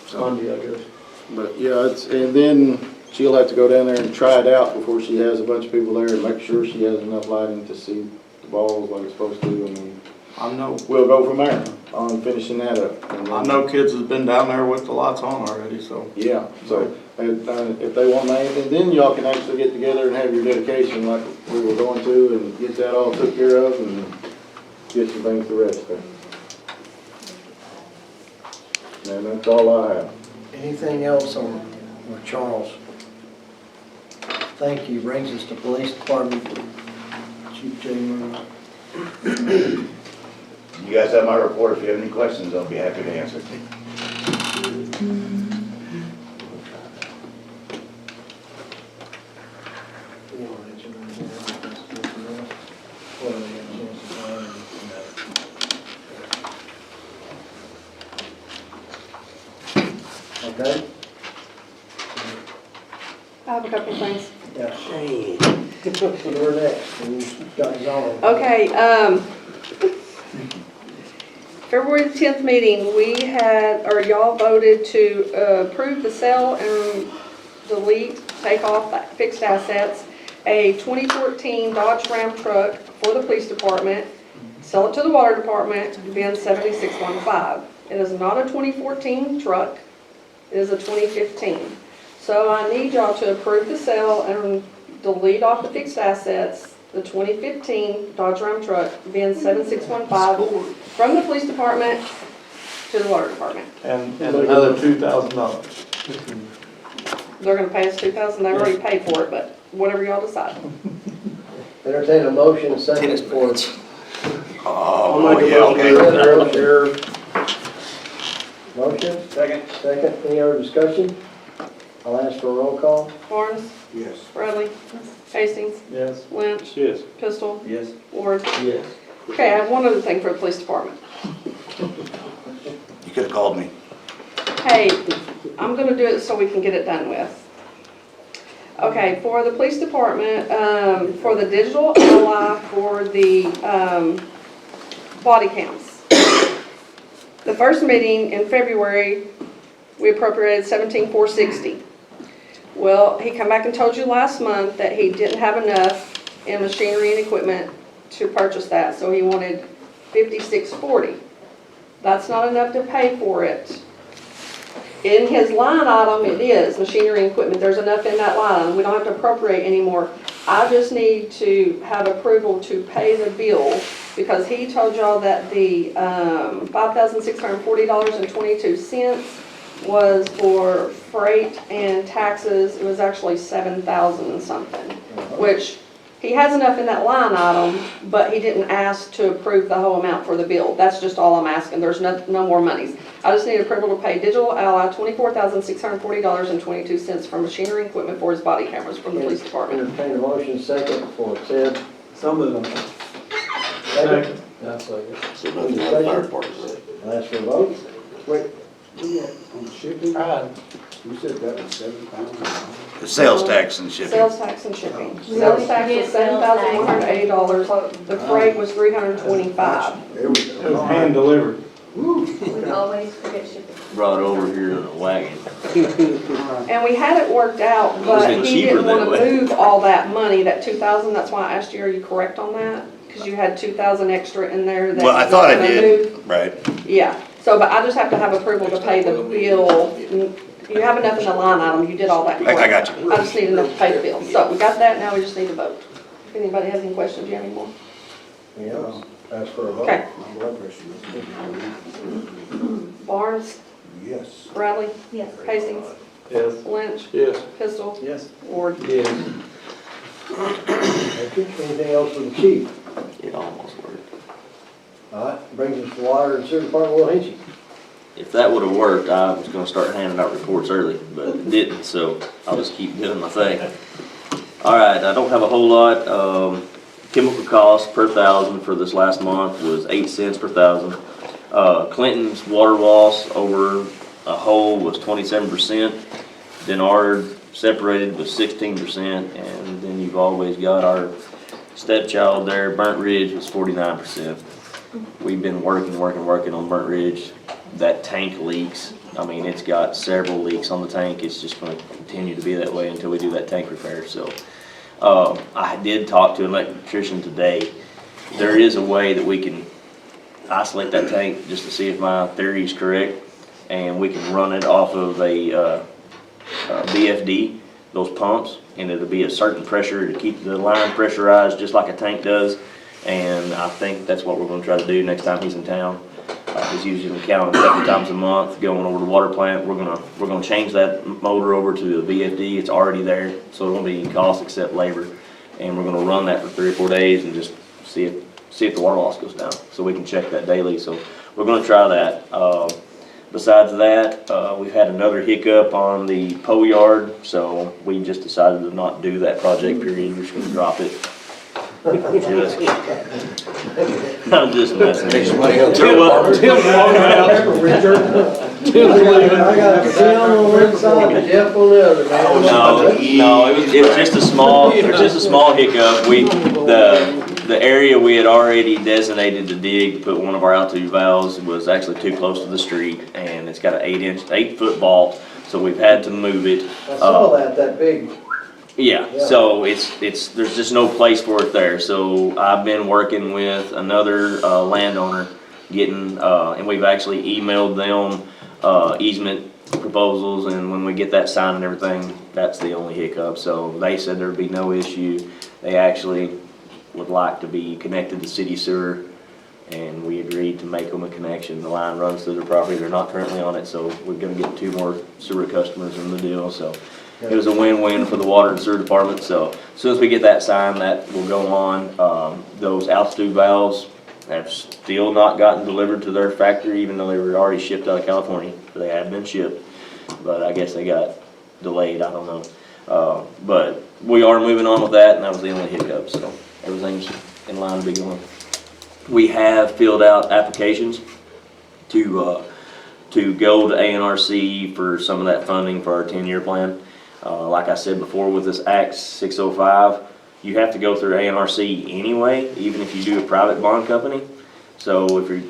it's Monday, I guess. but yeah, and then she'll have to go down there and try it out before she has a bunch of people there and make sure she has enough lighting to see the balls like it's supposed to, and then I know, we'll go from there on finishing that up. And then- I know kids has been down there with the lights on already, so. Yeah, so, if they want that, and then y'all can actually get together and have your dedication like we were going to, and get that all took care of, and get some things to rest there. And that's all I have. Anything else with Charles? Thank you. Brings us to police department. Chief J. Moore. You guys have my report, if you have any questions, I'll be happy to answer. Okay? I have a couple of things. Yeah. You're next, and you've got his own. Okay, February the 10th meeting, y'all voted to approve the sale and delete, take off fixed assets, a 2014 Dodge Ram truck for the police department, sell it to the water department, bin 7615. It is not a 2014 truck, it is a 2015. So I need y'all to approve the sale and delete off the fixed assets, the 2015 Dodge Ram truck, bin 7615, from the police department to the water department. And another $2,000. They're gonna pay us $2,000, they've already paid for it, but whatever y'all decide. Entertain a motion, second for it. Oh, yeah, okay. Motion? Second. Second, any other discussion? I'll ask for a roll call. Barnes, Yes. Bradley, Hastings, Yes. Lynch, Yes. Pistol, Yes. Ward. Yes. Okay, I have one other thing for the police department. You could have called me. Hey, I'm gonna do it so we can get it done with. Okay, for the police department, for the digital ally for the, body cams. The first meeting in February, we appropriated $17,460. Well, he come back and told you last month that he didn't have enough in machinery and equipment to purchase that, so he wanted $56,40. That's not enough to pay for it In his line item, it is machinery and equipment, there's enough in that line item, we don't have to appropriate anymore. I just need to have approval to pay the bill, because he told y'all that the $5,640.22 was for freight and taxes. It was actually 7,000 and something, which he has enough in that line item, but he didn't ask to approve the whole amount for the bill. That's just all I'm asking. There's no more monies. I just need approval to pay Digital Ally $24,640.22 for machinery and equipment for his body cameras from the police department. Entertain a motion second for Ted. Some of them. Second. That's like it. So nothing out of fire department. Ask for a vote. Wait, on shipping, you said that was $7,000? The sales tax and shipping. Sales tax and shipping. Sales tax was $7,180. The freight was $325. There we It was go. hand delivered. We always forget shipping. Brought over here in a wagon. And we had it worked out, It but would've been he cheaper didn't want that to way. move all that money, that 2,000. That's why I asked you, are you correct on that? Because you had 2,000 extra in there that. Well, I he's thought not I gonna did, move. right. Yeah, so, but I just have to have approval to pay the bill. You have enough in the line item, you did all that. I got you. I just need enough to pay the bill. So we got that, now we just need to vote. If anybody has any questions, you have any more? Anything else? Ask for a vote. Okay, My blood pressure is. Barnes, Yes. Bradley, Yes. Hastings, Yes. Lynch, Yes. Pistol, Yes. Ward. Yes. Anything else for the chief? It almost worked. All right, brings us to water and sewer department, Will Hinchey. If that would've worked, I was gonna start handing out reports early, but it didn't, so I'll just keep doing my thing. All right, I don't have a whole lot. Chemical cost per thousand for this last month was 8 cents per thousand. Clinton's water loss over a whole was 27%. Denard separated was 16%, and then you've always got our stepchild there, Burnt Ridge was 49%. We've been working on Burnt Ridge. That tank leaks. I mean, it's got several leaks on the tank. It's just gonna continue to be that way until we do that tank repair, so. I did talk to an electrician today. There is a way that we can isolate that tank just to see if my theory is correct, and we can run it off of a BFD, those pumps, and it'll be a certain pressure to keep the line pressurized just like a tank does. And I think that's what we're gonna try to do next time he's in town. He's usually in town a couple times a month, going over to the water plant. We're gonna change that motor over to the VFD. It's already there, so it won't be any cost except labor. And we're gonna run that for 3 or 4 days and just see if the water loss goes down, so we can check that daily. So we're gonna try that. Besides that, we've had another hiccup on the pole yard, so we just decided to not do that project period. We're just gonna drop it. I'm just messing. Take somebody else. Tim's walking out. I got a Tim on one side and Jeff on the other, man. No, it was just a small hiccup. The area we had already designated to dig, to put one of our altitude valves, was actually too close to the street, and it's got an 8-foot vault, so we've had to move it. I saw that big. Yeah, so there's just no place for it there. So I've been working with another landowner, and we've actually emailed them easement proposals, and when we get that signed and everything, that's the only hiccup. So they said there'd be no issue. They actually would like to be connected to city sewer, and we agreed to make them a connection. The line runs through their property. They're not currently on it, so we're gonna get 2 more sewer customers in the deal. So it was a win-win for the water and sewer department. So as soon as we get that signed, that will go on. Those altitude valves have still not gotten delivered to their factory, even though they were already shipped out of California. They have been shipped, but I guess they got delayed, I don't know. But we are moving on with that, and that was the only hiccup, so everything's in line to be going. We have filled out applications to go to ANRC for some of that funding for our 10-year plan. Like I said before, with this Act 605, you have to go through ANRC anyway, even if you do a private bond company. So we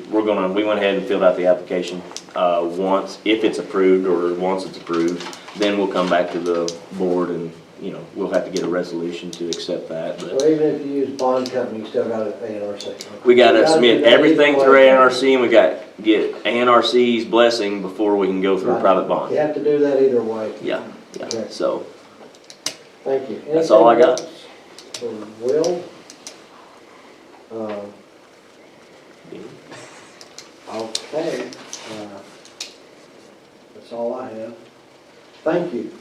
went ahead and filled out the application. If it's approved, or once it's approved, then we'll come back to the board and, we'll have to get a resolution to accept that. But So even if you use bond company, you still got to pay NRC. we got to submit everything through ANRC, and we got get ANRC's blessing before we can go through a private You bond. have to do that either way. Yeah, Okay. so Thank you. that's all I got. Anything else for Will? Okay, that's all I have. Thank you.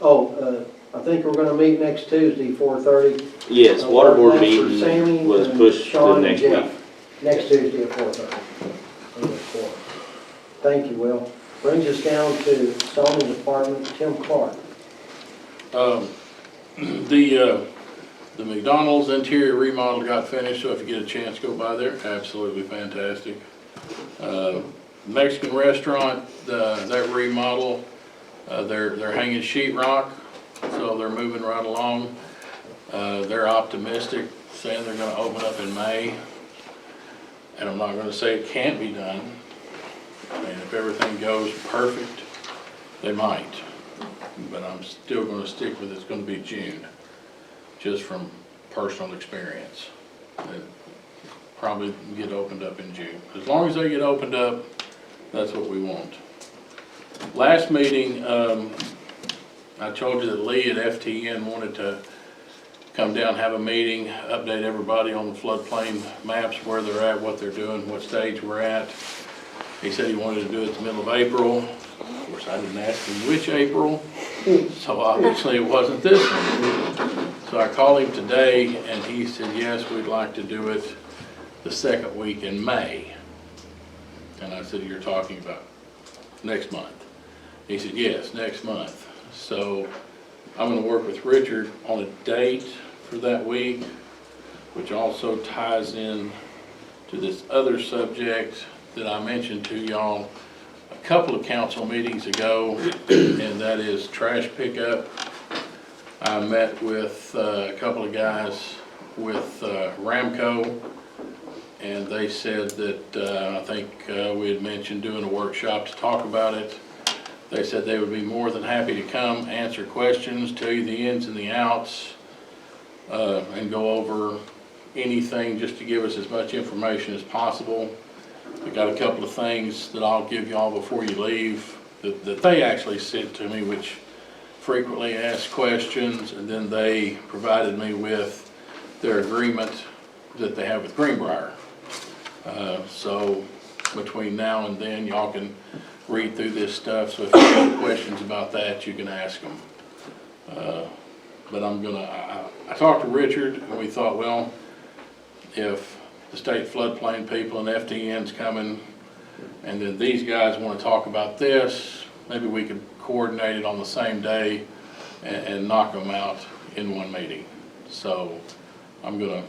Oh, I think we're gonna meet next Tuesday, 4:30. Yes, water board That's for meeting Sammy was and pushed to Sean and next Jeff. week. Next Tuesday at 4:30. Thank you, Will. Brings us down to zoning department, Tim Clark. The McDonald's interior remodel got finished, so if you get a chance, go by there, absolutely fantastic. Mexican restaurant, that remodel, they're hanging sheetrock, so they're moving right along. They're optimistic, saying they're gonna open up in May. And I'm not gonna say it can't be done. I mean, if everything goes perfect, they might. But I'm still gonna stick with it's gonna be June, just from personal experience. They'll probably get opened up in June. As long as they get opened up, that's what we want. Last meeting, I told you that Lee at FTN wanted to come down, have a meeting, update everybody on the floodplain maps, where they're at, what they're doing, what stage we're at. He said he wanted to do it the middle of April. Of course, I didn't ask him which April, so obviously it wasn't this one. So I called him today, and he said, yes, we'd like to do it the second week in May. And I said, you're talking about next month? He said, yes, next month. So I'm gonna work with Richard on a date for that week, which also ties in to this other subject that I mentioned to y'all a couple of council meetings ago, and that is trash pickup. I met with a couple of guys with Ramco, and they said that I think we had mentioned doing a workshop to talk about it. They said they would be more than happy to come, answer questions, tell you the ins and the outs, and go over anything just to give us as much information as possible. I got a couple of things that I'll give y'all before you leave that they actually sent to me, which frequently asked questions, and then they provided me with their agreement that they have with Greenbrier. So between now and then, y'all can read through this stuff, so if you have any questions about that, you can ask them. But I talked to Richard, and we thought, well, if the state floodplain people and FTN's coming, and then these guys want to talk about this, maybe we could coordinate it on the same day and knock them out in one meeting. So I'm gonna.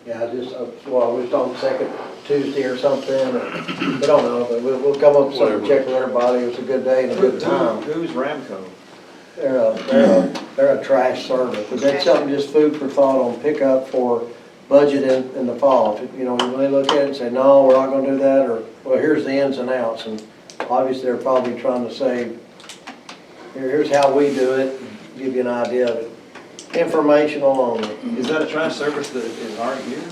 Yeah, I just, well, we was talking second Tuesday or something, or, we don't know, but we'll come up with something, check with everybody. It was a good day and a good time. Who's Ramco? They're a trash service, but that's something, just food for thought on pickup for budget in the fall. You know, when they look at it and say, no, we're not gonna do that, or, well, here's the ins and outs, and obviously they're probably trying to say, here's how we do it, give you an idea of it. Informational only. Is that a trash service that is already here?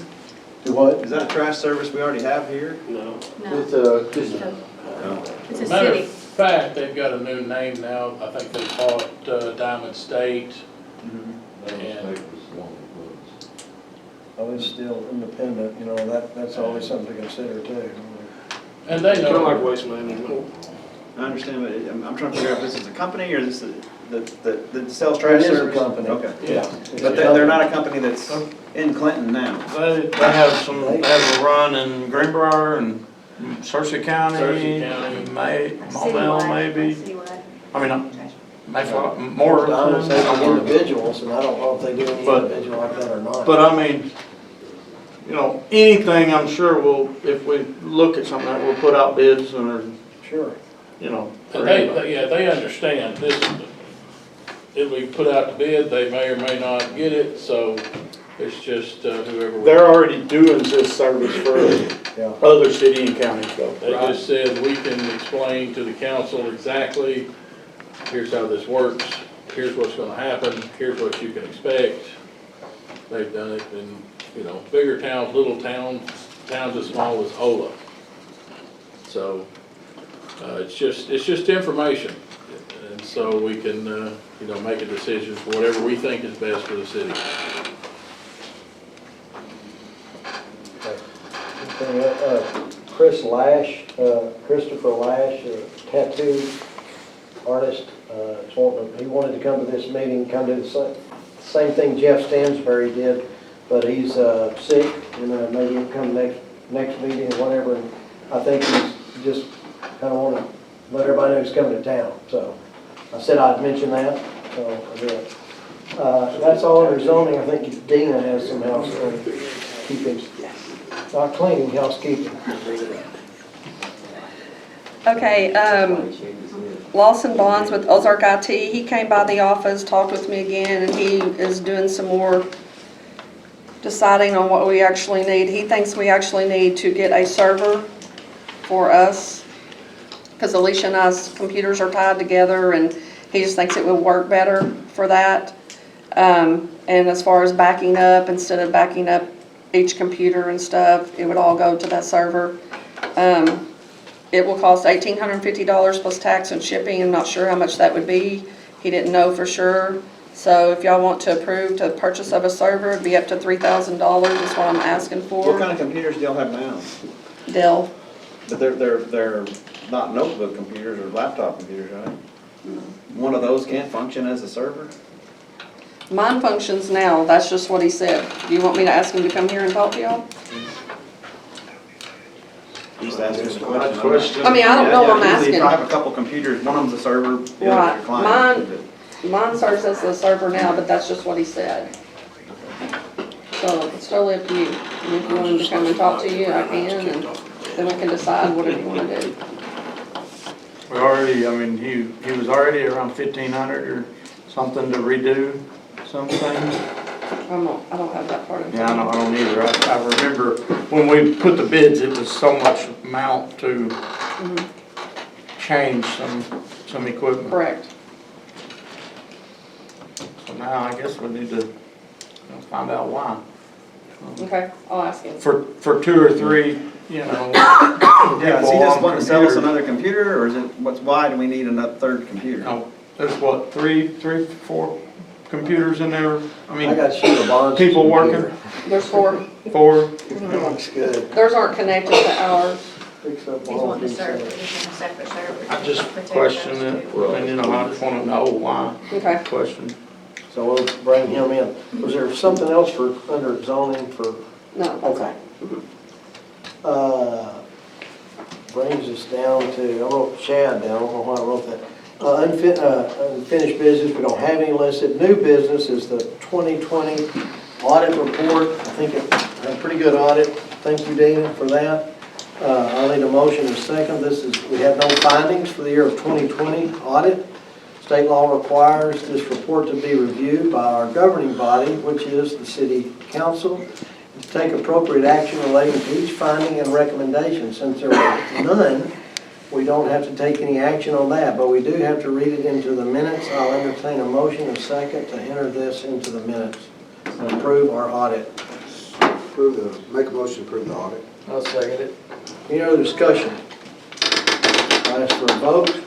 Do what? Is that a trash service we already have here? No. No, It's a, it's a Matter city. of fact, they've got a new name now. I think they call it Diamond State. And oh, it's still independent, you know, that's always something to consider too. And they Kind of like know, waste management. I understand, but I'm trying to figure out if this is a company or is this that sells trash It is a service? company. Okay. yeah, But they're not a company that's in Clinton now. They have some, they have a run in Greenbrier and Searcy County. Searcy County. Maumelle maybe. Citywide. I mean, Mayflower, more. I would say individuals, and I don't know if they do any But- individual like that or not. But I mean, you know, anything I'm sure will, if we look at something, we'll put out bids and, or, Sure. you know. and they understand this. It'll be put out to bid. They may or may not get it, so it's just whoever. They're already doing this service for Yeah. other city and counties though. They just said, we can explain to the council exactly, here's how this works, here's what's gonna happen, here's what you can expect. They've done it in, you know, bigger towns, little towns, towns as small as Ola. So, it's just information. And so we can, you know, make a decision for whatever we think is best for the city. Chris Lash, Christopher Lash, a tattoo artist, he wanted to come to this meeting, come to the same thing Jeff Stansberry did, but he's sick, and maybe he'll come next meeting or whatever. And I think he's just kind of want to let everybody know he's coming to town. So I said I'd mention that. So I did. That's all under zoning. I think Dina has some housekeeping. Not cleaning, housekeeping. Okay, Lawson Bonds with Ozark IT, he came by the office, talked with me again, and he is doing some more deciding on what we actually need. He thinks we actually need to get a server for us, because Alicia and I's computers are tied together, and he just thinks it would work better for that. And as far as backing up, instead of backing up each computer and stuff, it would all go to that server. It will cost $1,850 plus tax and shipping. I'm not sure how much that would be. He didn't know for sure. So if y'all want to approve to purchase of a server, it'd be up to $3,000 is what I'm asking for. What kind of computers do y'all have now? Dell. But they're not notebook computers or laptop computers, right? One of those can't function as a server? Mine functions now. That's just what he said. Do you want me to ask him to come here and talk to y'all? Just asking a question. I mean, I don't know, I'm Usually asking. if I have a couple computers, one of them's a server, the other's a client. Mine serves as the server now, but that's just what he said. So it's totally up to you. And if you want him to come and talk to you, I can, and then we can decide whatever you want to do. We already, I mean, he was already around 1,500 or something to redo some things. I don't have that part of it. Yeah, I don't either. I remember when we put the bids, it was so much amount to change some equipment. Correct. So now I guess we need to find out why. Okay, I'll ask him. For 2 or 3, you know. Yeah, is he just on wanting to sell us computers. another computer, or is it, why do we need another third computer? No, there's what, 4 computers in there? I mean, I got Sheila Bonds. people working, There's 4. 4. Looks good. Theirs aren't connected to ours. Fix up He's all wanting to these serve, things. he's in a separate server. I just Protect question those it, two. and you know, I just wanna know why. Okay. Question. So we'll bring him in. Was there something else for, under zoning for? No. Okay. Brings us down to, I wrote Chad down, I don't know why I wrote that. Unfinished business, we don't have any listed. New business is the 2020 audit report. I think it had a pretty good audit. Thank you, Dana, for that. I'll need a motion in a second. We have no findings for the year of 2020 audit. State law requires this report to be reviewed by our governing body, which is the city council, to take appropriate action relating to each finding and recommendation. Since there were none, we don't have to take any action on that, but we do have to read it into the minutes. I'll entertain a motion in a second to enter this into the minutes and approve our audit. Make a motion to approve the audit. I'll second it. Any other discussion? I ask for a vote.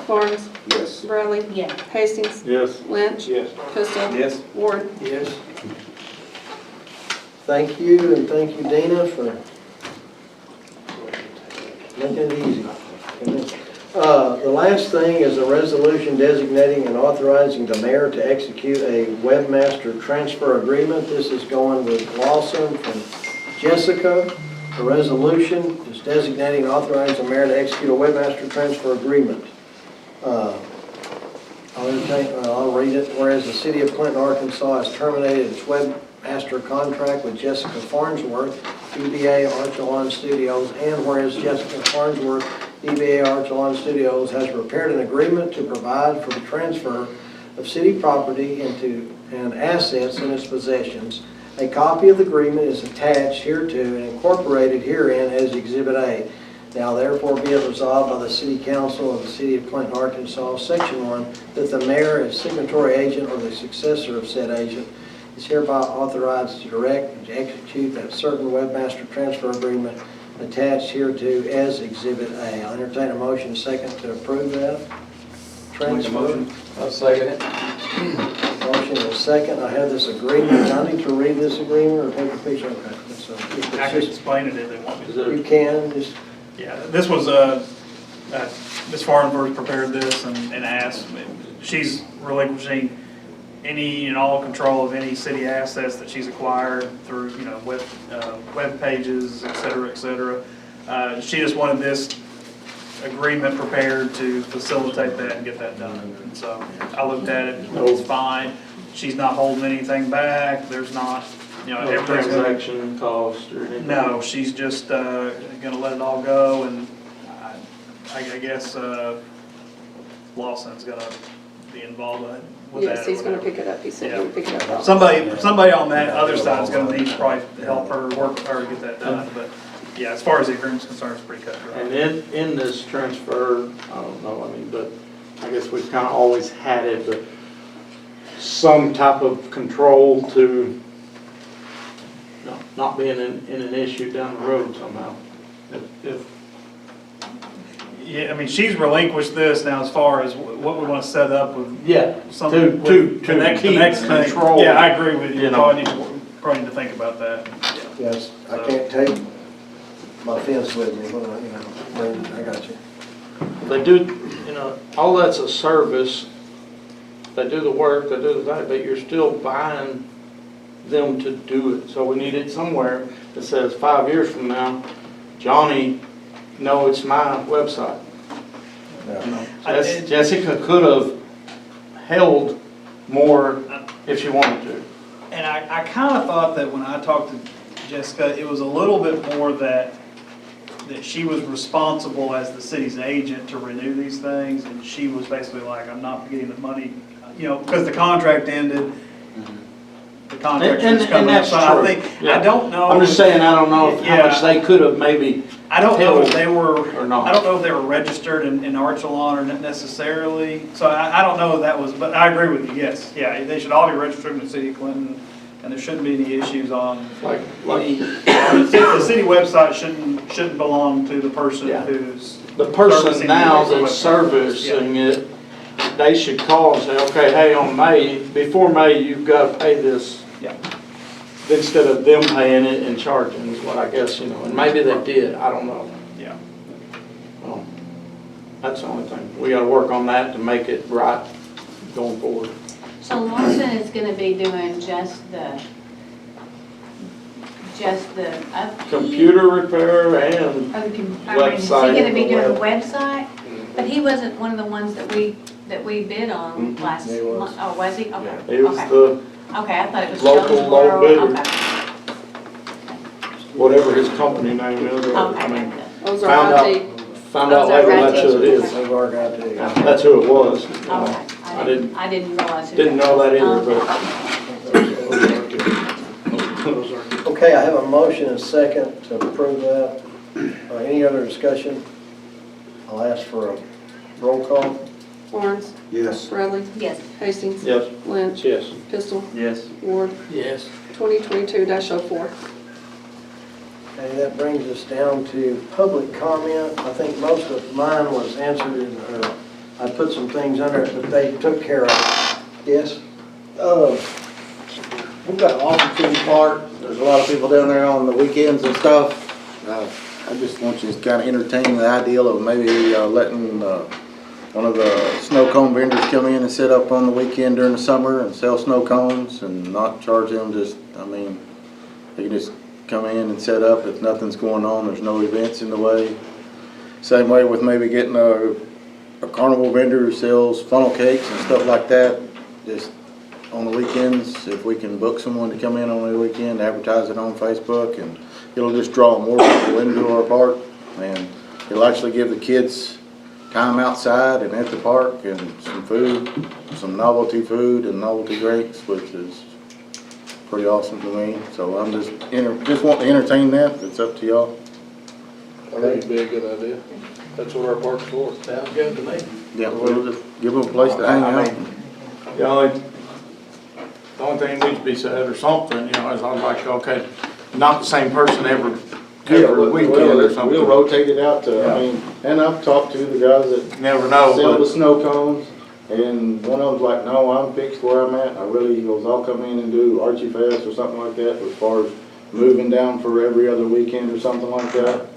Barnes, Yes. Bradley, Yeah. Hastings, Yes. Lynch, Yes. Pistol, Yes. Ward. Yes. Thank you, and thank you, Dana, for making it easy. The last thing is a resolution designating and authorizing the mayor to execute a Webmaster transfer agreement. This is going with Lawson from Jessica. The resolution is designating and authorizing the mayor to execute a Webmaster transfer agreement. I'll read it. Whereas the city of Clinton, Arkansas has terminated its Webmaster contract with Jessica Farnsworth, DBA Archelon Studios, and whereas Jessica Farnsworth, DBA Archelon Studios, has prepared an agreement to provide for the transfer of city property and assets in its possessions. A copy of the agreement is attached hereto and incorporated herein as Exhibit A. Now therefore be it resolved by the City Council of the City of Clinton, Arkansas, Section 1, that the mayor as signatory agent or the successor of said agent is hereby authorized to direct and to execute that certain Webmaster transfer agreement attached here to as Exhibit A. I'll entertain a motion second to approve that. Transfer. I'll second it. Motion is second. I have this agreement. I need to read this agreement or take a picture. Okay. So I can explain it if they want me to. you can, just, Yeah, this was, Ms. Farnworth prepared this and asked, she's relinquishing any and all control of any city assets that she's acquired through, web pages, et cetera, et cetera. She just wanted this agreement prepared to facilitate that and get that done. And so I looked at it, it's fine. She's not holding anything back. There's not, No everything's gonna be. transaction cost or anything? No, she's just gonna let it all go, and I guess Lawson's gonna be involved with that. Yes, he's gonna pick it up, he said he would pick it up. Somebody on that other side's gonna need to probably help her, work with her to get that done, but yeah, as far as the agreement's concerned, it's pretty cut and dry. And in this transfer, I don't know, I mean, but I guess we've kind of always had it, but some type of control to not being in an issue down the road somehow. If Yeah, I mean, she's relinquished this now as far as what we wanna set up with. Yeah, some- to with the next keep thing. control. Yeah, I agree with you, You know. probably need to think about that. yes, I can't take my fence with me, I got you. they do, all that's a service. They do the work, they do the thing, but you're still buying them to do it. So we need it somewhere that says 5 years from now, Johnny, no, it's my website. Jessica could have held more if she wanted to. And I kind of thought that when I talked to Jessica, it was a little bit more that she was responsible as the city's agent to renew these things, and she was basically like, I'm not getting the money, because the contract ended. The contract was coming up, that's so I true. think, Yeah. I don't know. I'm just saying, I don't know how much they could have maybe. I don't know if held they were, or not. I don't know if they were registered in Archelon or not necessarily, so I don't know if that was, but I agree with you, yes, yeah, they should all be registered in the city of Clinton, and there shouldn't be any issues on, Like, the city website shouldn't belong to the person Yeah. who's. the person servicing now the that's website. servicing it, they should call and say, okay, hey, on May, before May, you've got to pay this. Yeah. Instead of them paying it and charging is what I guess, and maybe they did, I don't know. Yeah. That's the only thing. We got to work on that to make it right going forward. So Lawson is gonna be doing just the upkeep? Computer repair and Or the is he website, gonna be the doing the web. website? But he wasn't one of the ones that we bid on last he was. month. Oh, was he? Okay. it was Okay. the, Okay, I thought it was local Jones low World. bidder. Okay. whatever his company name is, or, I Okay. mean, Those found are out, IT. found out Those are later that's who it is. Those are got to. That's who it was. Okay. I didn't I didn't realize. who Didn't that know was. that either, but. Okay, I have a motion and a second to approve that. Any other discussion? I'll ask for a roll call. Lawrence, Yes. Bradley, Yes. Hastings. Yes. Lynch, Yes. Pistol, Yes. Ward, Yes. 2022-04. Okay, that brings us down to public comment. I think most of mine was answered, I put some things under it, but they took care of it. Yes? We've got Washington Park, there's a lot of people down there on the weekends and stuff. I just want you to kind of entertain the idea of maybe letting one of the snow cone vendors come in and sit up on the weekend during the summer and sell snow cones and not charge them they can just come in and set up if nothing's going on, there's no events in the way. Same way with maybe getting a carnival vendor who sells funnel cakes and stuff like that, just on the weekends, if we can book someone to come in on the weekend, advertise it on Facebook, and it'll just draw more people into our park, and it'll actually give the kids time outside and at the park, and some food, some novelty food and novelty drinks, which is pretty awesome to me. So I'm just want to entertain that. It's up to y'all. I think it'd be a good idea. That's what our park's for. Sounds good to me. Yeah, we'll just give them a place to hang out. The only thing that needs to be said or something, is I was like, okay, not the same person ever every weekend or We'll something. rotate it out to, I mean, and I've talked to the guys that never know, sell the but snow cones, and one of them's like, no, I'm fixed where I'm at. He goes, I'll come in and do Archie Fest or something like that, as far as moving down for every other weekend or something like that.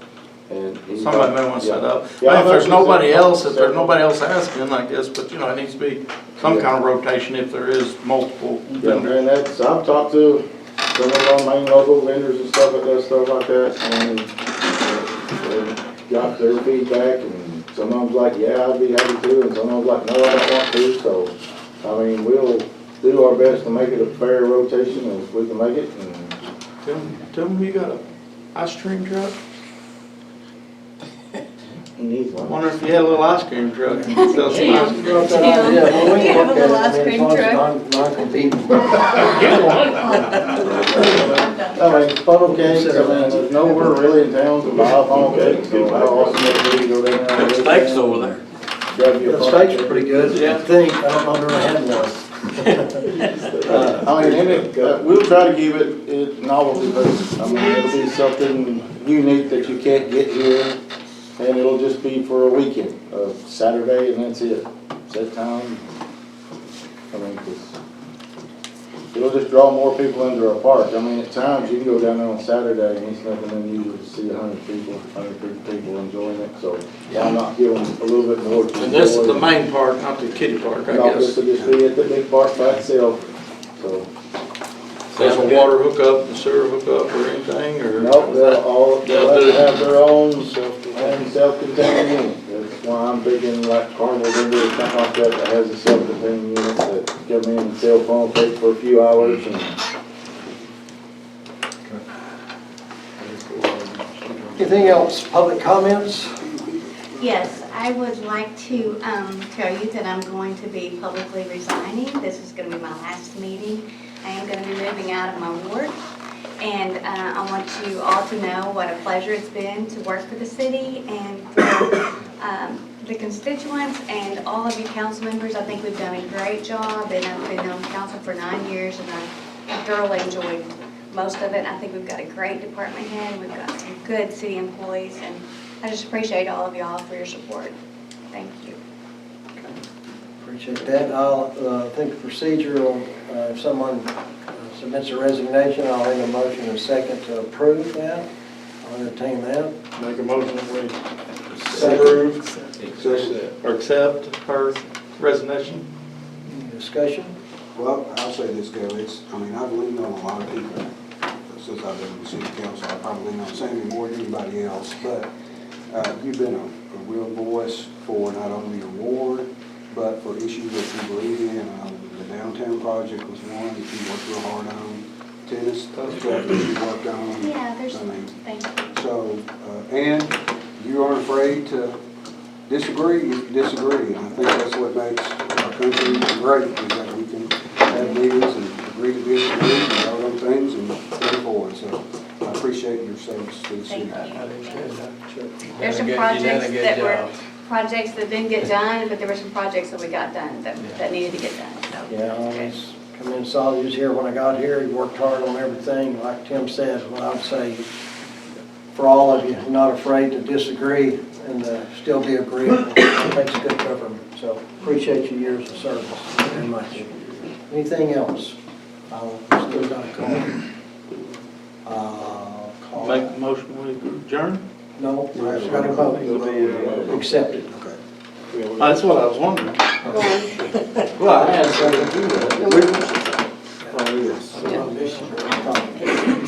And he's Somebody like, may want to set yeah. up. Yeah, I mean, if there's nobody else, if there's nobody asking like this, but you know, it needs to be some kind of rotation if there is multiple Yeah, vendors. and that's, I've talked to some of our main local vendors and stuff that does stuff like that, and they got their feedback, and some of them's like, yeah, I'd be happy to, and some of them's like, no, I don't want to, so, I mean, we'll do our best to make it a fair rotation as we can make it, and Tell them you got a ice cream truck. he needs I one. wonder if you had a little ice cream truck. and sell some ice cream. Well, Tim, yeah, well, we you can have a look little at ice it, I mean, cream as long as truck. it's non-competing. I mean, funnel cakes, I mean, there's nowhere really in town to buy a funnel cake, so how awesome would it be to go down there? Good steaks over there. Grab you a The funnel steaks are cake. pretty good, I think, I don't know, I've never had one. I mean, and we'll try to keep it novelty based. I mean, it'll be something unique that you can't get here, and it'll just be for a weekend, Saturday, and that's it. Set time. I mean, 'cause it'll just draw more people into our park. I mean, at times, you can go down there on Saturday, and it's nothing unusual to see 100 people, 150 people enjoying it, so why not give them a little bit more to And this is the enjoy? main park, not the kiddie park, I No, this guess. will just be at the big park by itself, so. There's a water hookup and sewer hookup or anything, or? Nope, they'll have to have their own Self-contained. self-contained unit. That's why I'm thinking like Carnival Vendor or something like that that has a self-contained unit that come in and sell funnel cake for a few hours and. Anything else, public comments? Yes, I would like to tell you that I'm going to be publicly resigning. This is going to be my last meeting. I am going to be moving out of my ward. And I want you all to know what a pleasure it's been to work for the city and for the constituents and all of you council members. I think we've done a great job, and I've been on council for 9 years, and I've thoroughly enjoyed most of it. I think we've got a great department head, we've got some good city employees, and I just appreciate all of y'all for your support. Thank you. Appreciate that. I'll think procedural, if someone submits a resignation, I'll make a motion and a second to approve that. I'll entertain that. Make a motion that we Approve. Or accept her resignation? Any discussion? Well, I'll say this, Gary, I've leaned on a lot of people since I've been in the city council. I probably lean on Sammy more than anybody else, but you've been a real voice for not only your ward, but for issues that you believe in. The downtown project was one that you worked real hard on. Tennis, stuff that you worked on. Yeah, there's, I mean, thank you. so, and you aren't afraid to disagree, you can disagree. And I think that's what makes our country great, is that we can have meetings and agree to disagree and vote on things and move forward. So I appreciate your service to the city. Thank you. There's some projects that were, projects that didn't get done, but there were some projects that we got done that needed to get done, so. Yeah, I always come in, saw you was here when I got here, you worked hard on everything, like Tim said, what I would say, for all of you, not afraid to disagree and still be agreeable. That makes good government, so appreciate your years of service very much. Anything else? I'll still got a call. Make a motion, we adjourn? No, I've got a vote. Accepted. That's what I was wondering. Well, I had something to do that. Oh, yes.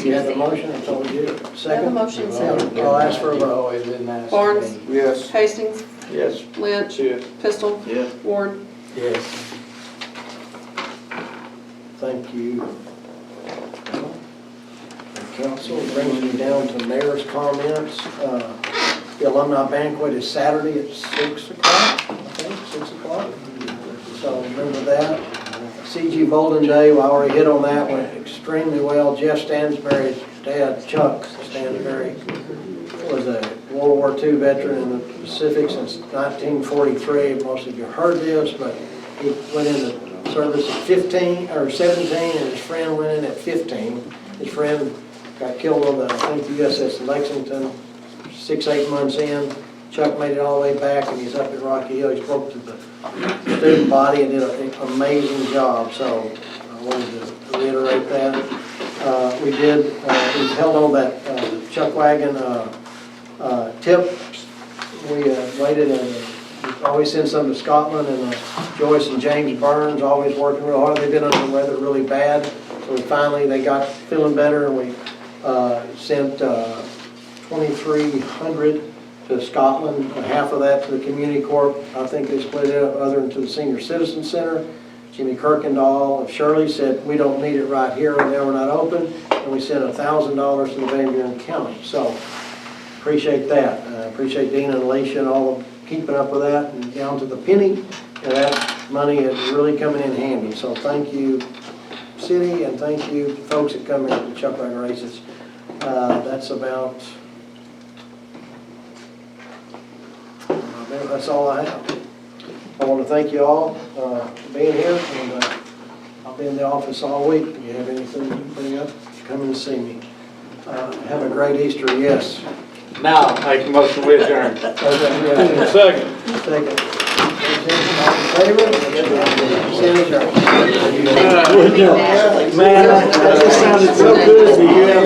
You had the motion, I told you. Second? motion, I'll ask for a vote. Barnes, Yes. Hastings, Yes. Lynch, Yeah. Pistol, Yes. Ward. Yes. Thank you. The council brings me down to mayor's comments. The alumni banquet is Saturday at 6 o'clock, I think, 6 o'clock. So remember that. CG Bolden Day, we already hit on that, went extremely well. Jeff Stansberry's dad, Chuck Stansberry, was a World War II veteran in the Pacific since 1943. Most of you heard this, but he went into service at 15 or 17, and his friend went in at 15. His friend got killed on the, I think the USS Lexington, 6, 8 months in. Chuck made it all the way back, and he's up at Rocky Hill. He spoke to the student body and did an amazing job, so I wanted to reiterate that. We held on that chuck wagon tip. We waited, and always send some to Scotland, and Joyce and James Burns always working real hard. They've been under the weather really bad, so they got feeling better, and we sent 2,300 to Scotland, half of that to the Community Corp. I think they split it up other than to the Senior Citizen Center. Jimmy Kirkendall of Shirley said, we don't need it right here, and now we're not open, and we sent $1,000 to the Van Buren County. So appreciate that. Appreciate Dean and Alicia and all of keeping up with that, and down to the penny, and that money is really coming in handy. So thank you, city, and thank you, folks that come in to the chuck wagon races. That's about, that's all I have. I want to thank you all for being here, and I'll be in the office all week. If you have anything you bring up, come and see me. Have a great Easter, yes. Now, make a motion with adjourn. Okay, yeah. Second. Second. All in favor? Stand adjourned. Man, that just sounded so good to hear. A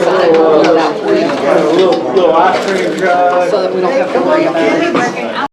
little ice cream truck. So that we don't have to worry about it.